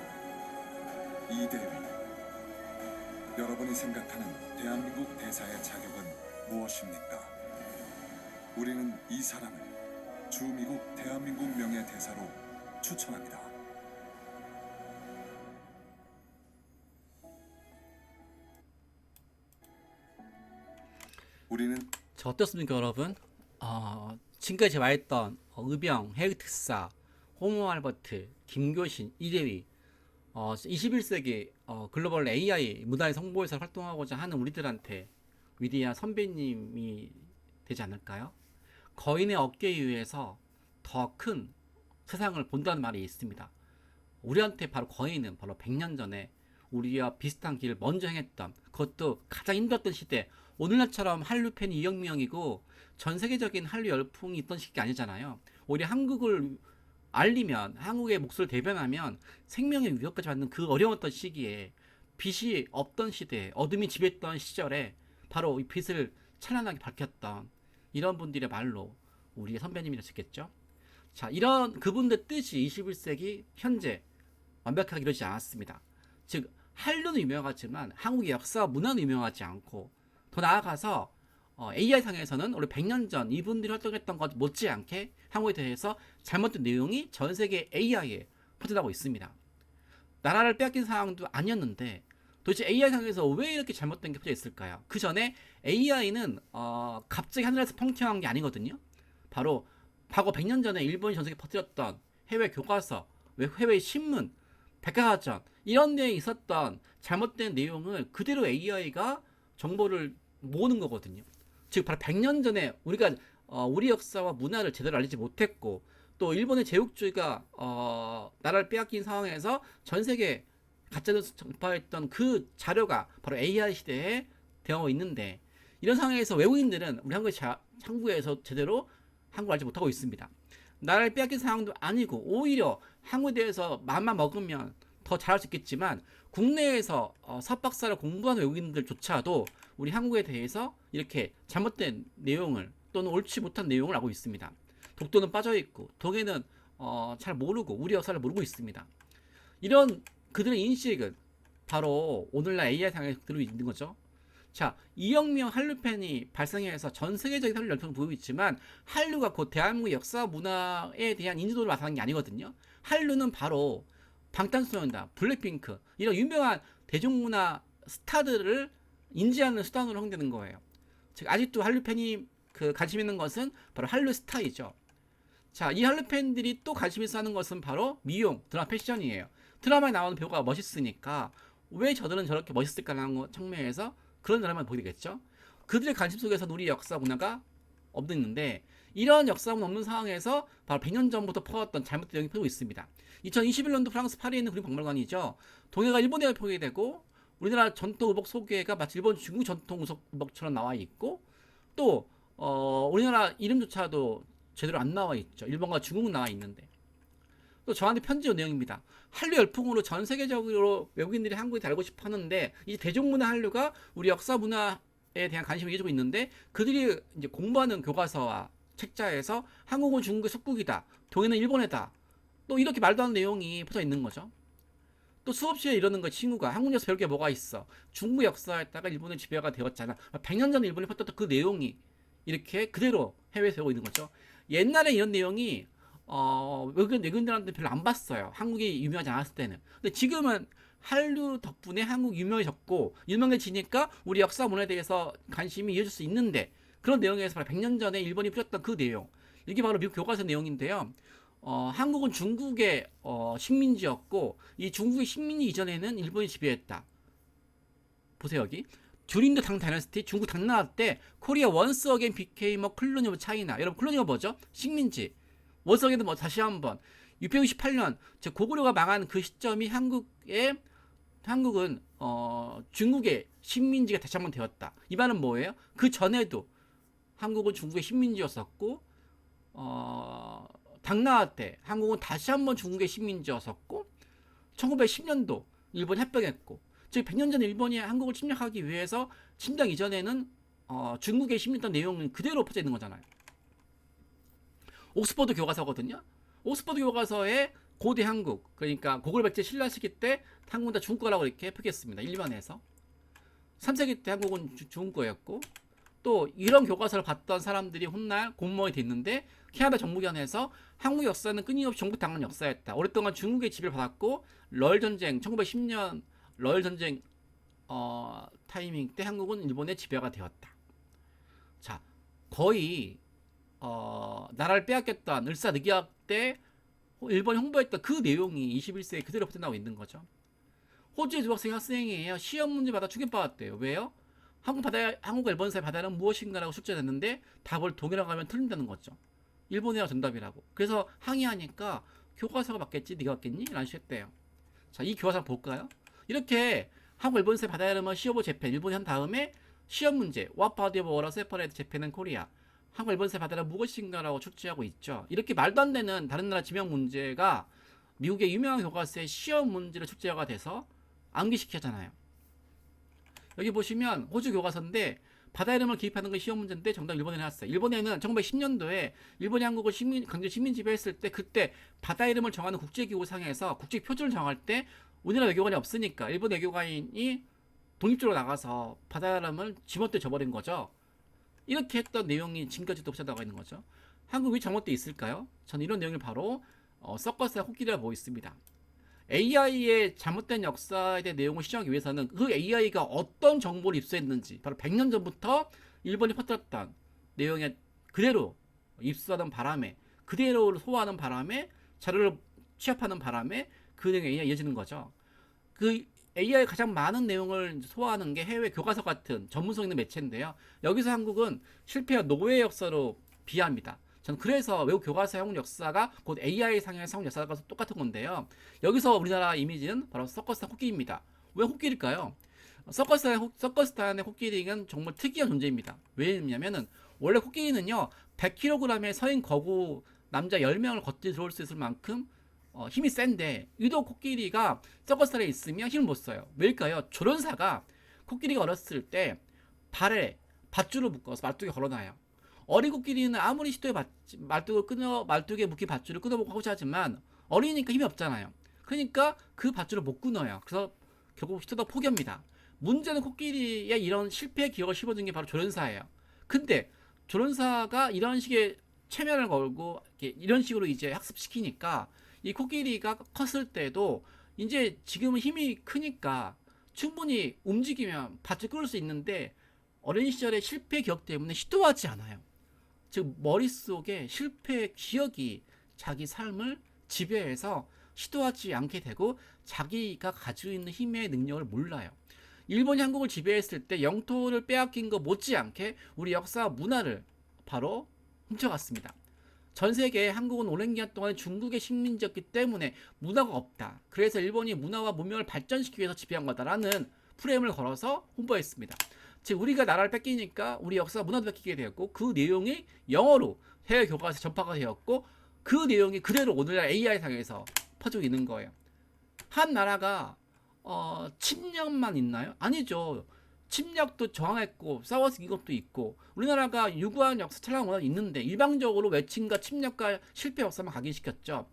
이대위. 여러분이 생각하는 대한민국 대사의 자격은 무엇입니까? 우리는 이 사람을 주미국 대한민국 명예대사로 추천합니다. 우리는 자, 어떻습니까, 여러분? 지금까지 제가 말했던 의병, 해외특사, 호모 알버트, 김교신, 이대휘, 21세기 글로벌 AI 문화의 성보에서 활동하고자 하는 우리들한테 위대한 선배님이 되지 않을까요? 거인의 어깨 위에서 더 큰 세상을 본다는 말이 있습니다. 우리한테 바로 거인은 바로 100년 전에 우리와 비슷한 길을 먼저 행했던, 그것도 가장 힘들었던 시대, 오늘날처럼 한류 팬이 2억 명이고 전 세계적인 한류 열풍이 있던 시기가 아니잖아요. 오히려 한국을 알리면, 한국의 목소리를 대변하면 생명의 위협까지 받는 그 어려웠던 시기에, 빛이 없던 시대에, 어둠이 지배했던 시절에 바로 이 빛을 찬란하게 밝혔던 이런 분들의 말로 우리의 선배님이라 수 있겠죠. 자, 이런 그분들 뜻이 21세기 현재 완벽하게 이루어지지 않았습니다. 즉, 한류는 유명하지만 한국의 역사와 문화는 유명하지 않고, 더 나아가서 AI상에서는 우리 100년 전 이분들이 활동했던 것 못지않게 한국에 대해서 잘못된 내용이 전 세계 AI에 퍼져나가고 있습니다. 나라를 빼앗긴 상황도 아니었는데 도대체 AI상에서 왜 이렇게 잘못된 게 퍼져 있을까요? 그 전에 AI는 갑자기 하늘에서 펑튀어난 게 아니거든요. 바로 과거 100년 전에 일본이 전 세계에 퍼뜨렸던 해외 교과서, 해외 신문, 백과사전 이런 데에 있었던 잘못된 내용을 그대로 AI가 정보를 모으는 거거든요. 즉 바로 100년 전에 우리가 우리 역사와 문화를 제대로 알리지 못했고, 또 일본의 제국주의가 나라를 빼앗긴 상황에서 전 세계 가짜뉴스 전파했던 그 자료가 바로 AI 시대에 되어 있는데, 이런 상황에서 외국인들은 우리 한국에서 제대로 한국을 알지 못하고 있습니다. 나라를 빼앗긴 상황도 아니고 오히려 한국에 대해서 마음만 먹으면 더 잘할 수 있겠지만, 국내에서 석박사를 공부하는 외국인들조차도 우리 한국에 대해서 이렇게 잘못된 내용을 또는 옳지 못한 내용을 알고 있습니다. 독도는 빠져있고 독일은 잘 모르고 우리 역사를 모르고 있습니다. 이런 그들의 인식은 바로 오늘날 AI상에 그대로 있는 거죠. 자, 2억 명 한류 팬이 발생해서 전 세계적인 한류 열풍을 보이고 있지만, 한류가 곧 대한민국 역사 문화에 대한 인지도를 나타나는 게 아니거든요. 한류는 바로 방탄소년단, 블랙핑크 이런 유명한 대중문화 스타들을 인지하는 수단으로 활용되는 거예요. 즉 아직도 한류 팬이 관심 있는 것은 바로 한류 스타이죠. 자, 이 한류 팬들이 또 관심 있어 하는 것은 바로 미용, 드라마, 패션이에요. 드라마에 나오는 배우가 멋있으니까 왜 저들은 저렇게 멋있을까라는 측면에서 그런 드라마를 보게 되겠죠. 그들의 관심 속에서 우리 역사 문화가 없는데, 이런 역사 문화 없는 상황에서 바로 100년 전부터 퍼왔던 잘못된 내용이 퍼지고 있습니다. 2021년도 프랑스 파리에 있는 국립박물관이죠. 동해가 일본에 표기되고 되고, 우리나라 전통 의복 소개가 마치 일본 중국 전통 의복처럼 나와 있고, 또 우리나라 이름조차도 제대로 안 나와 있죠. 일본과 중국 나와 있는데. 또 저한테 편지 온 내용입니다. 한류 열풍으로 전 세계적으로 외국인들이 한국에 알고 싶어 하는데, 이제 대중문화 한류가 우리 역사 문화에 대한 관심을 이어주고 있는데, 그들이 이제 공부하는 교과서와 책자에서 한국은 중국의 속국이다, 동해는 일본이다, 또 이렇게 말도 안 되는 내용이 퍼져 있는 거죠. 또 수업 시에 이러는 거, 친구가 한국 역사 배울 게 뭐가 있어, 중국 역사에다가 일본의 지배가 되었잖아, 100년 전에 일본이 퍼뜨렸던 그 내용이 이렇게 그대로 해외에서 배우고 있는 거죠. 옛날에 이런 내용이 외국인들한테 별로 안 봤어요. 한국이 유명하지 않았을 때는. 근데 지금은 한류 덕분에 한국 유명해졌고, 유명해지니까 우리 역사 문화에 대해서 관심이 이어질 수 있는데, 그런 내용에서 바로 100년 전에 일본이 뿌렸던 그 내용, 이게 바로 미국 교과서 내용인데요. 한국은 중국의 식민지였고, 이 중국의 식민지 이전에는 일본이 지배했다. 보세요, 여기. 듀링 더 당 다이너스티, 중국 당나라 때 코리아 원스 어게인 became a colony of China. 여러분, 콜로니가 뭐죠? 식민지. 원스 어게인은 뭐 다시 한번 668년 즉 고구려가 망한 그 시점이 한국은 중국의 식민지가 다시 한번 되었다. 이 말은 뭐예요? 그 전에도 한국은 중국의 식민지였었고, 당나라 때 한국은 다시 한번 중국의 식민지였었고, 1910년도 일본이 합병했고, 즉 100년 전 일본이 한국을 침략하기 위해서 침략 이전에는 중국의 식민지였던 내용은 그대로 퍼져 있는 거잖아요. 옥스퍼드 교과서거든요. 옥스퍼드 교과서에 고대 한국, 그러니까 고글백제 신라 시기 때 한국은 다 중국 거라고 이렇게 표기했습니다. 일본에서 3세기 때 한국은 중국 거였고, 또 이런 교과서를 봤던 사람들이 훗날 공무원이 됐는데 캐나다 정부기관에서 한국 역사는 끊임없이 정복당한 역사였다. 오랫동안 중국의 지배를 받았고 러일 전쟁 1910년 러일 전쟁 타이밍 때 한국은 일본의 지배가 되었다. 자, 거의 나라를 빼앗겼던 을사늑약 때 일본이 홍보했던 그 내용이 21세기에 그대로 나오고 있는 거죠. 호주의 유학생 학생이에요. 시험 문제 받아 충격받았대요. 왜요? 한국과 일본 사이 바다는 무엇인가라고 출제됐는데 답을 동이라고 하면 틀린다는 거죠. 일본이라고 정답이라고. 그래서 항의하니까 교과서가 맞겠지, 네가 맞겠니? 라는 식으로 했대요. 자, 이 교과서 볼까요? 이렇게 한국 일본 사이 바다 이름은 시오보 재팬, 일본이 한 다음에 시험 문제 What body of water separates Japan and Korea? 한국 일본 사이 바다는 무엇인가라고 출제하고 있죠. 이렇게 말도 안 되는 다른 나라 지명 문제가 미국의 유명한 교과서에 시험 문제로 출제가 돼서 암기시키잖아요. 여기 보시면 호주 교과서인데 바다 이름을 기입하는 건 시험 문제인데 정답 일본에 나왔어요. 일본에는 1910년도에 일본이 한국을 강제 식민 지배했을 때 그때 바다 이름을 정하는 국제기구상에서 국제 표준을 정할 때 우리나라 외교관이 없으니까 일본 외교관이 독립적으로 나가서 바다 이름을 지멋대로 줘버린 거죠. 이렇게 했던 내용이 지금까지도 나와 있는 거죠. 한국이 잘못되어 있을까요? 저는 이런 내용을 바로 서커스의 코끼리라 보고 있습니다. AI의 잘못된 역사에 대한 내용을 시정하기 위해서는 그 AI가 어떤 정보를 입수했는지 바로 100년 전부터 일본이 퍼뜨렸던 내용에 그대로 입수하는 바람에 그대로 소화하는 바람에 자료를 취합하는 바람에 그 내용이 AI가 이어지는 거죠. 그 AI가 가장 많은 내용을 소화하는 게 해외 교과서 같은 전문성 있는 매체인데요. 여기서 한국은 실패와 노예 역사로 비하합니다. 저는 그래서 외국 교과서 한국 역사가 곧 AI 상의 한국 역사가 똑같은 건데요. 여기서 우리나라 이미지는 바로 서커스탄 코끼리입니다. 왜 코끼리일까요? 서커스탄의 코끼리는 정말 특이한 존재입니다. 왜냐면은 원래 코끼리는요 100kg의 서인 거구 남자 10명을 걷지 들어올 수 있을 만큼 힘이 센데 유독 코끼리가 서커스탄에 있으면 힘을 못 써요. 왜일까요? 조련사가 코끼리가 어렸을 때 발에 밧줄을 묶어서 말뚝에 걸어놔요. 어린 코끼리는 아무리 시도에 말뚝에 묶인 밧줄을 끊어보고 하고자 하지만 어리니까 힘이 없잖아요. 그러니까 그 밧줄을 못 끊어요. 그래서 결국 시도다 포기합니다. 문제는 코끼리의 이런 실패의 기억을 씹어준 게 바로 조련사예요. 근데 조련사가 이런 식의 체면을 걸고 이런 식으로 이제 학습시키니까 이 코끼리가 컸을 때도 이제 지금은 힘이 크니까 충분히 움직이면 밧줄 끊을 수 있는데 어린 시절의 실패 기억 때문에 시도하지 않아요. 즉 머릿속에 실패의 기억이 자기 삶을 지배해서 시도하지 않게 되고 자기가 가지고 있는 힘의 능력을 몰라요. 일본이 한국을 지배했을 때 영토를 빼앗긴 거 못지않게 우리 역사와 문화를 바로 훔쳐갔습니다. 전 세계에 한국은 오랜 기간 동안 중국의 식민지였기 때문에 문화가 없다. 그래서 일본이 문화와 문명을 발전시키기 위해서 지배한 거다라는 프레임을 걸어서 홍보했습니다. 즉 우리가 나라를 뺏기니까 우리 역사 문화도 뺏기게 되었고 그 내용이 영어로 해외 교과서에 전파가 되었고 그 내용이 그대로 오늘날 AI상에서 퍼지고 있는 거예요. 한 나라가 침략만 있나요? 아니죠. 침략도 저항했고 싸워서 이긴 것도 있고 우리나라가 유구한 역사 촬영 문화도 있는데 일방적으로 외침과 침략과 실패 역사만 각인시켰죠.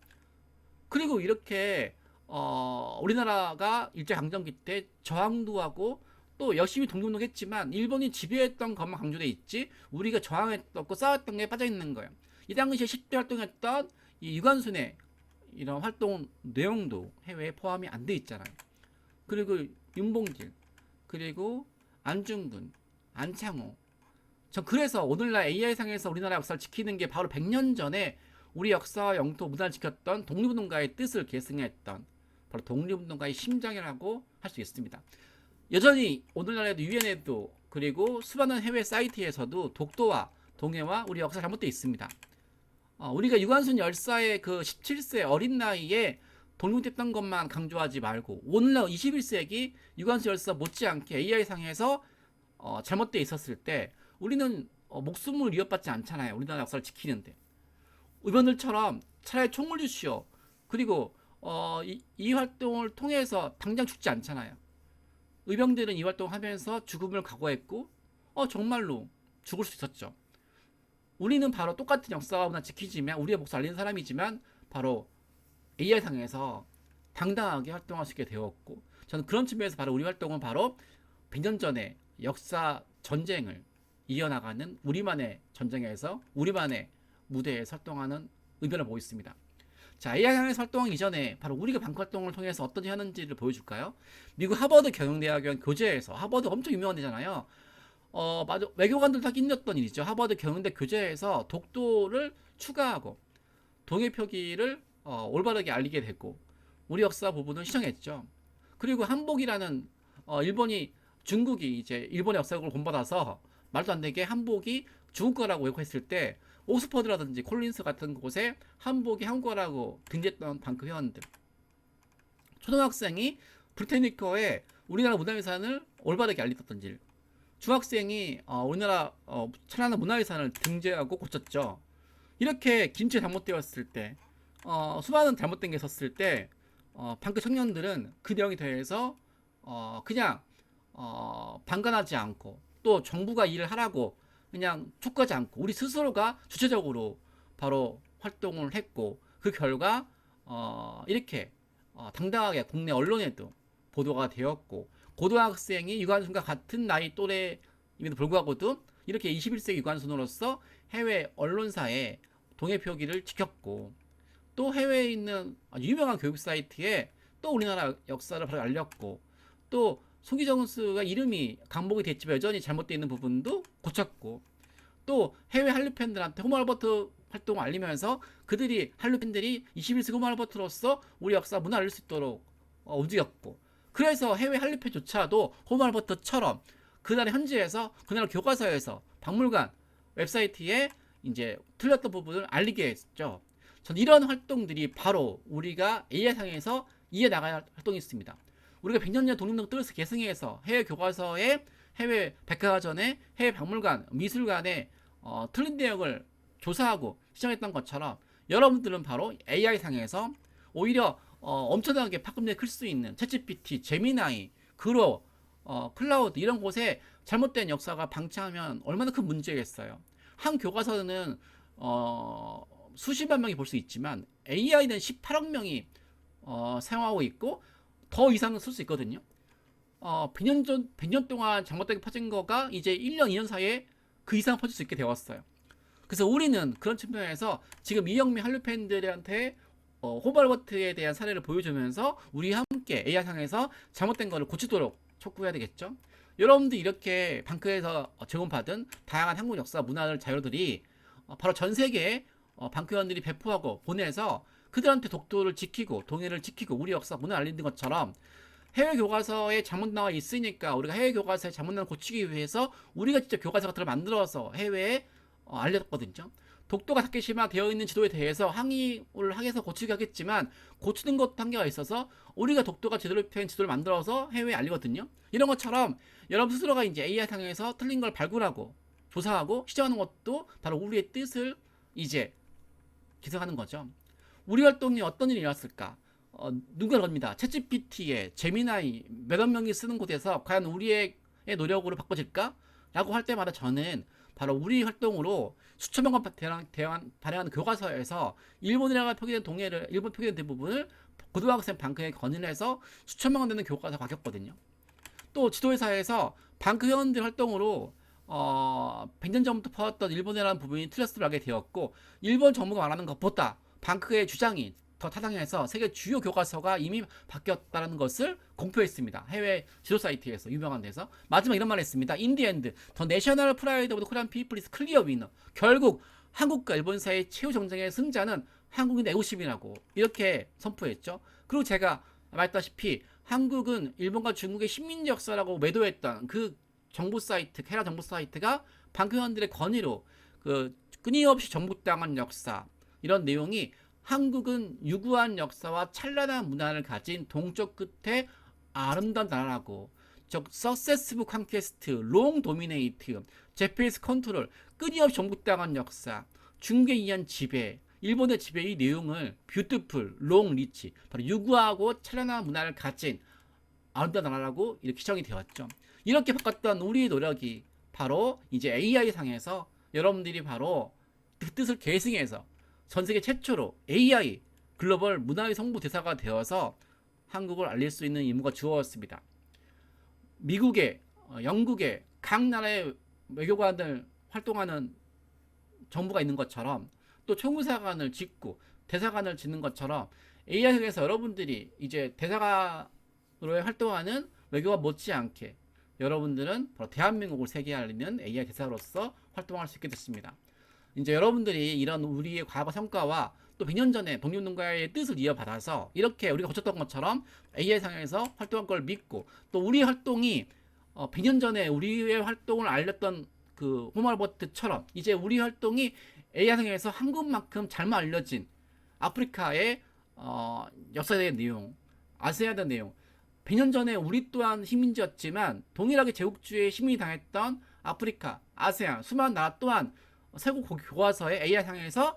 그리고 이렇게 우리나라가 일제강점기 때 저항도 하고 또 열심히 독립운동했지만 일본이 지배했던 것만 강조돼 있지 우리가 저항했던 거 싸웠던 게 빠져있는 거예요. 이 당시에 10대 활동했던 이 유관순의 이런 활동 내용도 해외에 포함이 안 돼 있잖아요. 그리고 윤봉길 그리고 안중근, 안창호. 전 그래서 오늘날 AI상에서 우리나라 역사를 지키는 게 바로 100년 전에 우리 역사와 영토 문화를 지켰던 독립운동가의 뜻을 계승했던 바로 독립운동가의 심장이라고 할 수 있습니다. 여전히 오늘날에도 유엔에도 그리고 수많은 해외 사이트에서도 독도와 동해와 우리 역사 잘못되어 있습니다. 우리가 유관순 열사의 그 17세 어린 나이에 독립했던 것만 강조하지 말고 오늘날 21세기 유관순 열사 못지않게 AI상에서 잘못되어 있었을 때 우리는 목숨을 위협받지 않잖아요. 우리나라 역사를 지키는데 의원들처럼 차라리 총을 주시오. 그리고 이 활동을 통해서 당장 죽지 않잖아요. 의병들은 이 활동하면서 죽음을 각오했고 정말로 죽을 수 있었죠. 우리는 바로 똑같은 역사와 문화 지키지만 우리의 목숨을 알리는 사람이지만 바로 AI 상에서 당당하게 활동할 수 있게 되었고, 저는 그런 측면에서 바로 우리 활동은 바로 100년 전에 역사 전쟁을 이어나가는 우리만의 전쟁에서 우리만의 무대에서 활동하는 의견을 보고 있습니다. 자, AI상에서 활동하기 이전에 바로 우리가 방크 활동을 통해서 어떤 일을 하는지를 보여줄까요? 미국 하버드 경영대학원 교재에서, 하버드 엄청 유명한 데잖아요. 맞아. 외교관들 다 힘들었던 일이죠. 하버드 경영대 교재에서 독도를 추가하고 동해 표기를 올바르게 알리게 됐고, 우리 역사 부분을 시정했죠. 그리고 한복이라는 중국이 이제 일본의 역사를 본받아서 말도 안 되게 한복이 중국어라고 왜곡했을 때 옥스퍼드라든지 콜린스 같은 곳에 한복이 한국어라고 등재했던 방크 회원들, 초등학생이 브리테니커에 우리나라 문화유산을 올바르게 알렸던 일, 중학생이 우리나라 천안한 문화유산을 등재하고 고쳤죠. 이렇게 김치 잘못되었을 때, 수많은 잘못된 게 있었을 때, 방크 청년들은 그 내용에 대해서 그냥 방관하지 않고, 또 정부가 일을 하라고 그냥 촉구하지 않고 우리 스스로가 주체적으로 바로 활동을 했고, 그 결과 이렇게 당당하게 국내 언론에도 보도가 되었고, 고등학생이 유관순과 같은 나이 또래임에도 불구하고도 이렇게 21세기 유관순으로서 해외 언론사에 동해 표기를 지켰고, 또 해외에 있는 유명한 교육 사이트에 또 우리나라 역사를 바로 알렸고, 또 소기정 선수가 이름이 강복이 됐지만 여전히 잘못되어 있는 부분도 고쳤고, 또 해외 한류 팬들한테 호모 알버트 활동을 알리면서 그들이 한류 팬들이 21세기 호모 알버트로서 우리 역사 문화 알릴 수 있도록 움직였고, 그래서 해외 한류 팬조차도 호모 알버트처럼 그날의 현지에서 그날 교과서에서 박물관 웹사이트에 이제 틀렸던 부분을 알리게 했죠. 전 이런 활동들이 바로 우리가 AI상에서 이어나가야 할 활동이 있습니다. 우리가 100년 전 독립운동 뜻을 계승해서 해외 교과서에, 해외 백과전에, 해외 박물관, 미술관에 틀린 내용을 조사하고 시정했던 것처럼 여러분들은 바로 AI상에서 오히려 엄청나게 파급력이 클 수 있는 챗GPT, 제미나이, 그로, 클라우드 이런 곳에 잘못된 역사가 방치하면 얼마나 큰 문제겠어요. 한 교과서는 수십만 명이 볼 수 있지만 AI는 18억 명이 사용하고 있고 더 이상은 쓸 수 있거든요. 100년 동안 잘못되게 퍼진 거가 이제 1년, 2년 사이에 그 이상 퍼질 수 있게 되었어요. 그래서 우리는 그런 측면에서 지금 이영미 한류 팬들한테 호발버트에 대한 사례를 보여주면서 우리 함께 AI상에서 잘못된 거를 고치도록 촉구해야 되겠죠. 여러분들 이렇게 방크에서 제공받은 다양한 한국 역사 문화를 자료들이 바로 전 세계에 방크원들이 배포하고 보내서 그들한테 독도를 지키고 동해를 지키고 우리 역사 문화를 알리는 것처럼 해외 교과서에 잘못 나와 있으니까 우리가 해외 교과서에 잘못 나와 고치기 위해서 우리가 직접 교과서 같은 걸 만들어서 해외에 알렸거든요. 독도가 타케시마 되어 있는 지도에 대해서 항의를 하겠어 고치기 하겠지만 고치는 것도 한계가 있어서 우리가 독도가 제대로 된 지도를 만들어서 해외에 알리거든요. 이런 것처럼 여러분 스스로가 이제 AI상에서 틀린 걸 발굴하고 조사하고 시정하는 것도 바로 우리의 뜻을 이제 기생하는 거죠. 우리 활동이 어떤 일이 일어났을까? 누가 그럽니다. 챗GPT에 제미나이 몇억 명이 쓰는 곳에서 과연 우리의 노력으로 바꿔질까? 라고 할 때마다 저는 바로 우리 활동으로 수천 명과 발행하는 교과서에서 일본이라고 표기된 동해를, 일본 표기된 대부분을 고등학생 방크에 건의해서 수천 명 되는 교과서가 바뀌었거든요. 또 지도회사에서 방크 회원들 활동으로 100년 전부터 퍼왔던 일본이라는 부분이 틀렸음을 알게 되었고, 일본 정부가 말하는 것보다 방크의 주장이 더 타당해서 세계 주요 교과서가 이미 바뀌었다는 것을 공표했습니다. 해외 지도 사이트에서 유명한 데서. 마지막 이런 말을 했습니다. In the end, the national pride of the Korean people is clear winner. 결국 한국과 일본 사이의 최후 정쟁의 승자는 한국인의 애국심이라고 이렇게 선포했죠. 그리고 제가 말했다시피 한국은 일본과 중국의 식민지 역사라고 매도했던 그 정부 사이트, 헤라 정부 사이트가 방크원들의 건의로 그 끊임없이 정복당한 역사, 이런 내용이 한국은 유구한 역사와 찬란한 문화를 가진 동쪽 끝에 아름다운 나라라고, 즉 Successful Conquest, Long Dominate, Japanese Control, 끊임없이 정복당한 역사, 중국에 의한 지배, 일본의 지배, 이 내용을 Beautiful, Long Rich, 바로 유구하고 찬란한 문화를 가진 아름다운 나라라고 이렇게 지정이 되었죠. 이렇게 바꿨던 우리의 노력이 바로 이제 AI상에서 여러분들이 바로 그 뜻을 계승해서 전 세계 최초로 AI 글로벌 문화의 홍보대사가 되어서 한국을 알릴 수 있는 임무가 주어졌습니다. 미국의, 영국의 각 나라의 외교관들 활동하는 정부가 있는 것처럼 또 총무사관을 짓고 대사관을 짓는 것처럼 AI에서 여러분들이 이제 대사관으로 활동하는 외교관 못지않게 여러분들은 바로 대한민국을 세계에 알리는 AI 대사로서 활동할 수 있게 됐습니다. 이제 여러분들이 이런 우리의 과거 성과와 또 100년 전에 독립농가의 뜻을 이어받아서 이렇게 우리가 거쳤던 것처럼 AI 상에서 활동한 걸 믿고 또 우리 활동이 100년 전에 우리의 활동을 알렸던 그 호mar버트처럼 이제 우리 활동이 AI 상에서 한국만큼 잘못 알려진 아프리카의 역사에 대한 내용, 아세아에 대한 내용, 100년 전에 우리 또한 식민지였지만 동일하게 제국주의에 식민이 당했던 아프리카, 아세안, 수많은 나라 또한 세고 교과서에 AI 상에서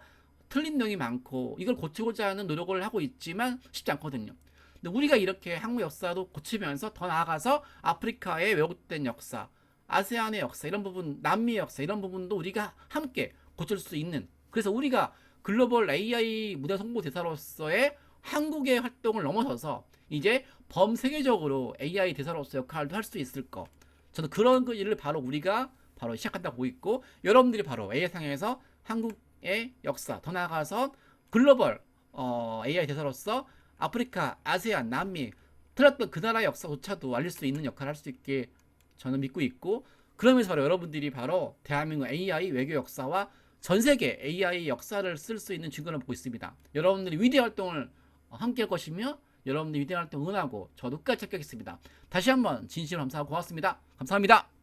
틀린 내용이 많고 이걸 고치고자 하는 노력을 하고 있지만 쉽지 않거든요. 근데 우리가 이렇게 한국 역사도 고치면서 더 나아가서 아프리카의 왜곡된 역사, 아세안의 역사 이런 부분, 남미의 역사 이런 부분도 우리가 함께 고칠 수 있는, 그래서 우리가 글로벌 AI 무대 홍보대사로서의 한국의 활동을 넘어서서 이제 범세계적으로 AI 대사로서 역할도 할 수 있을 거, 저는 그런 그 일을 바로 우리가 바로 시작한다고 보고 있고, 여러분들이 바로 AI 상에서 한국의 역사 더 나아가서 글로벌 AI 대사로서 아프리카, 아세안, 남미 틀렸던 그 나라의 역사조차도 알릴 수 있는 역할을 할 수 있게 저는 믿고 있고, 그러면서 바로 여러분들이 바로 대한민국 AI 외교 역사와 전 세계 AI 역사를 쓸 수 있는 증거를 보고 있습니다. 여러분들이 위대한 활동을 함께 할 것이며 여러분들이 위대한 활동 응원하고 저도 끝까지 찾겠습니다. 다시 한번 진심으로 감사하고 고맙습니다. 감사합니다.